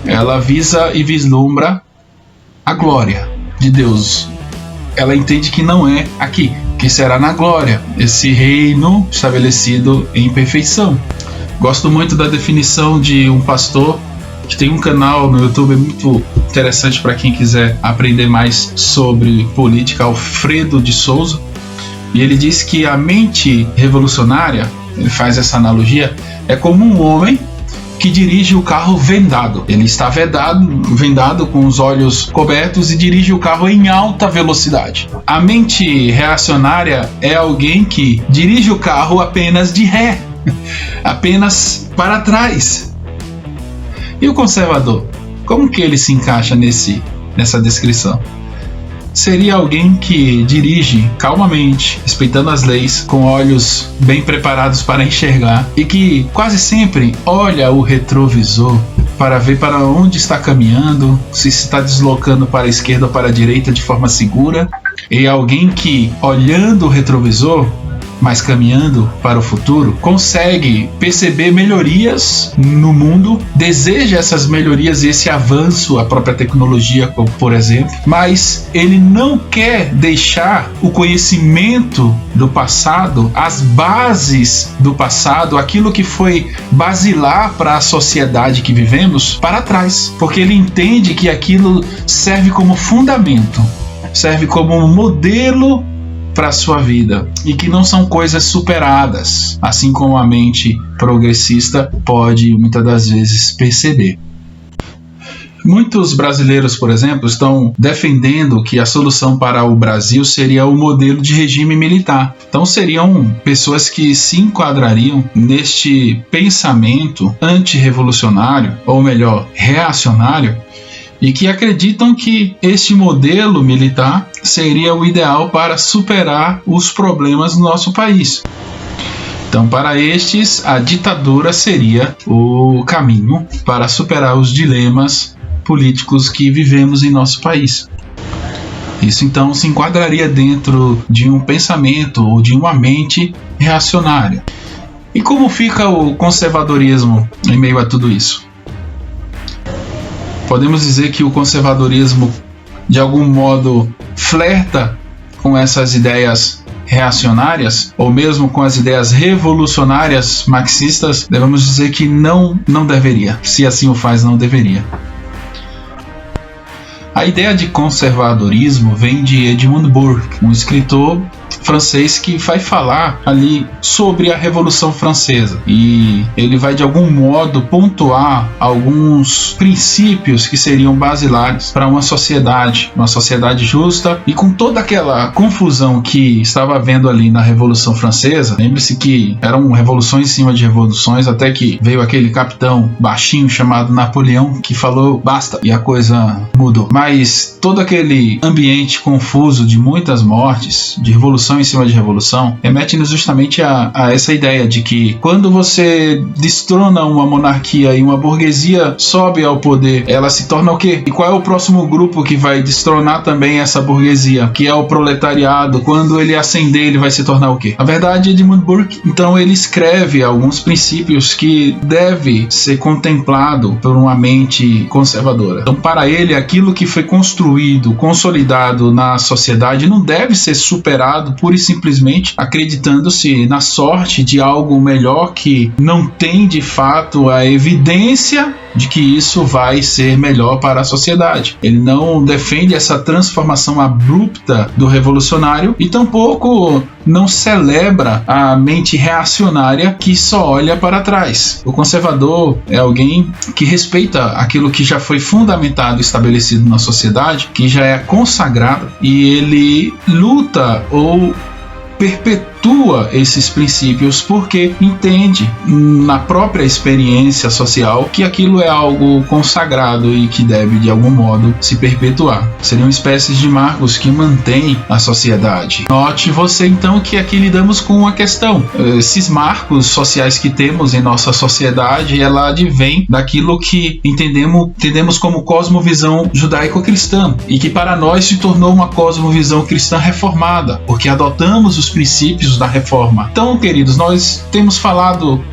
ela visa e vislumbra a glória de Deus. Ela entende que não é aqui, que será na glória, esse reino estabelecido em perfeição. Gosto muito da definição de um pastor que tem um canal no YouTube muito interessante para quem quiser aprender mais sobre política, Alfredo de Souza. E ele diz que a mente revolucionária, ele faz essa analogia, é como um homem que dirige o carro vendado. Ele está vendado com os olhos cobertos e dirige o carro em alta velocidade. A mente reacionária é alguém que dirige o carro apenas de ré, apenas para trás. E o conservador? Como que ele se encaixa nessa descrição? Seria alguém que dirige calmamente, respeitando as leis, com olhos bem preparados para enxergar e que quase sempre olha o retrovisor para ver para onde está caminhando, se está deslocando para a esquerda ou para a direita de forma segura. E alguém que, olhando o retrovisor, mas caminhando para o futuro, consegue perceber melhorias no mundo, deseja essas melhorias e esse avanço, a própria tecnologia, por exemplo, mas ele não quer deixar o conhecimento do passado, as bases do passado, aquilo que foi basilar para a sociedade que vivemos, para trás, porque ele entende que aquilo serve como fundamento, serve como um modelo para a sua vida e que não são coisas superadas, assim como a mente progressista pode muitas das vezes perceber. Muitos brasileiros, por exemplo, estão defendendo que a solução para o Brasil seria o modelo de regime militar. Então seriam pessoas que se enquadrariam neste pensamento antirrevolucionário, ou melhor, reacionário, e que acreditam que este modelo militar seria o ideal para superar os problemas do nosso país. Então, para estes, a ditadura seria o caminho para superar os dilemas políticos que vivemos em nosso país. Isso então se enquadraria dentro de um pensamento ou de uma mente reacionária. E como fica o conservadorismo em meio a tudo isso? Podemos dizer que o conservadorismo, de algum modo, flerta com essas ideias reacionárias, ou mesmo com as ideias revolucionárias marxistas. Devemos dizer que não deveria. Se assim o faz, não deveria. A ideia de conservadorismo vem de Edmund Burke, um escritor francês que vai falar ali sobre a Revolução Francesa, e ele vai de algum modo pontuar alguns princípios que seriam basilares para uma sociedade justa. E com toda aquela confusão que estava havendo ali na Revolução Francesa, lembre-se que eram revoluções em cima de revoluções, até que veio aquele capitão baixinho chamado Napoleão que falou basta, e a coisa mudou. Mas todo aquele ambiente confuso de muitas mortes, de revolução em cima de revolução, remete-nos justamente a essa ideia de que quando você destrona uma monarquia e uma burguesia sobe ao poder, ela se torna o quê? E qual é o próximo grupo que vai destronar também essa burguesia, que é o proletariado? Quando ele ascender, ele vai se tornar o quê? A verdade, Edmund Burke, então, ele escreve alguns princípios que deve ser contemplado por uma mente conservadora. Então, para ele, aquilo que foi construído, consolidado na sociedade não deve ser superado pura e simplesmente acreditando-se na sorte de algo melhor que não tem de fato a evidência de que isso vai ser melhor para a sociedade. Ele não defende essa transformação abrupta do revolucionário e tampouco não celebra a mente reacionária que só olha para trás. O conservador é alguém que respeita aquilo que já foi fundamentado e estabelecido na sociedade, que já é consagrado, e ele luta ou perpetua esses princípios porque entende na própria experiência social que aquilo é algo consagrado e que deve de algum modo se perpetuar. Seriam espécies de marcos que mantêm a sociedade. Note você então que aqui lidamos com uma questão. Esses marcos sociais que temos em nossa sociedade, ela advém daquilo que entendemos como cosmovisão judaico-cristã, e que para nós se tornou uma cosmovisão cristã reformada, porque adotamos os princípios da reforma. Então, queridos, nós temos falado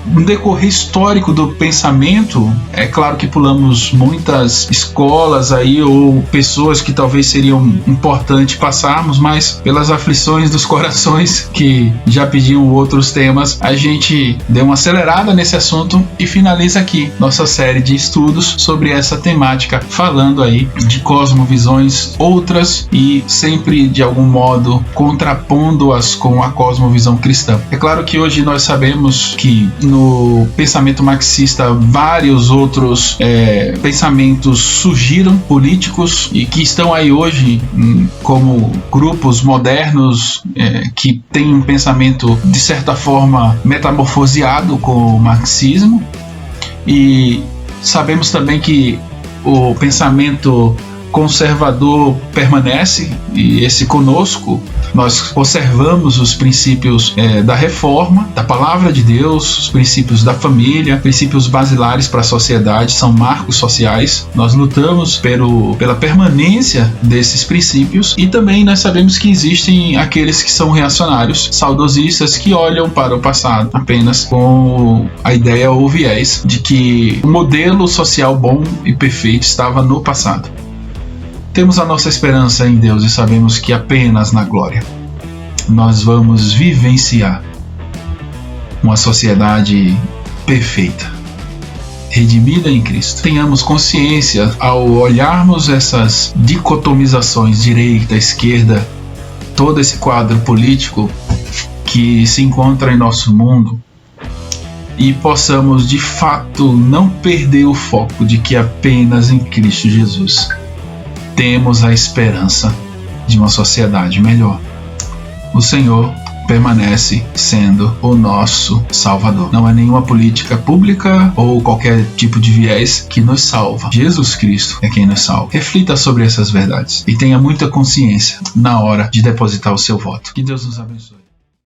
no decorrer histórico do pensamento. É claro que pulamos muitas escolas aí, ou pessoas que talvez seriam importante passarmos, mas pelas aflições dos corações que já pediam outros temas, a gente deu uma acelerada nesse assunto e finaliza aqui nossa série de estudos sobre essa temática, falando aí de cosmovisões outras e sempre de algum modo contrapondo-as com a cosmovisão cristã. É claro que hoje nós sabemos que no pensamento marxista vários outros pensamentos surgiram, políticos, e que estão aí hoje como grupos modernos que têm um pensamento de certa forma metamorfoseado com o marxismo. E sabemos também que o pensamento conservador permanece, e esse conosco. Nós observamos os princípios da reforma, da palavra de Deus, os princípios da família, princípios basilares para a sociedade, são marcos sociais. Nós lutamos pela permanência desses princípios, e também nós sabemos que existem aqueles que são reacionários, saudosistas, que olham para o passado apenas com a ideia ou viés de que o modelo social bom e perfeito estava no passado. Temos a nossa esperança em Deus e sabemos que apenas na glória nós vamos vivenciar uma sociedade perfeita, redimida em Cristo. Tenhamos consciência ao olharmos essas dicotomizações, direita, esquerda, todo esse quadro político que se encontra em nosso mundo, e possamos de fato não perder o foco de que apenas em Cristo Jesus temos a esperança de uma sociedade melhor. O Senhor permanece sendo o nosso Salvador. Não é nenhuma política pública ou qualquer tipo de viés que nos salva. Jesus Cristo é quem nos salva. Reflita sobre essas verdades e tenha muita consciência na hora de depositar o seu voto. Que Deus nos abençoe.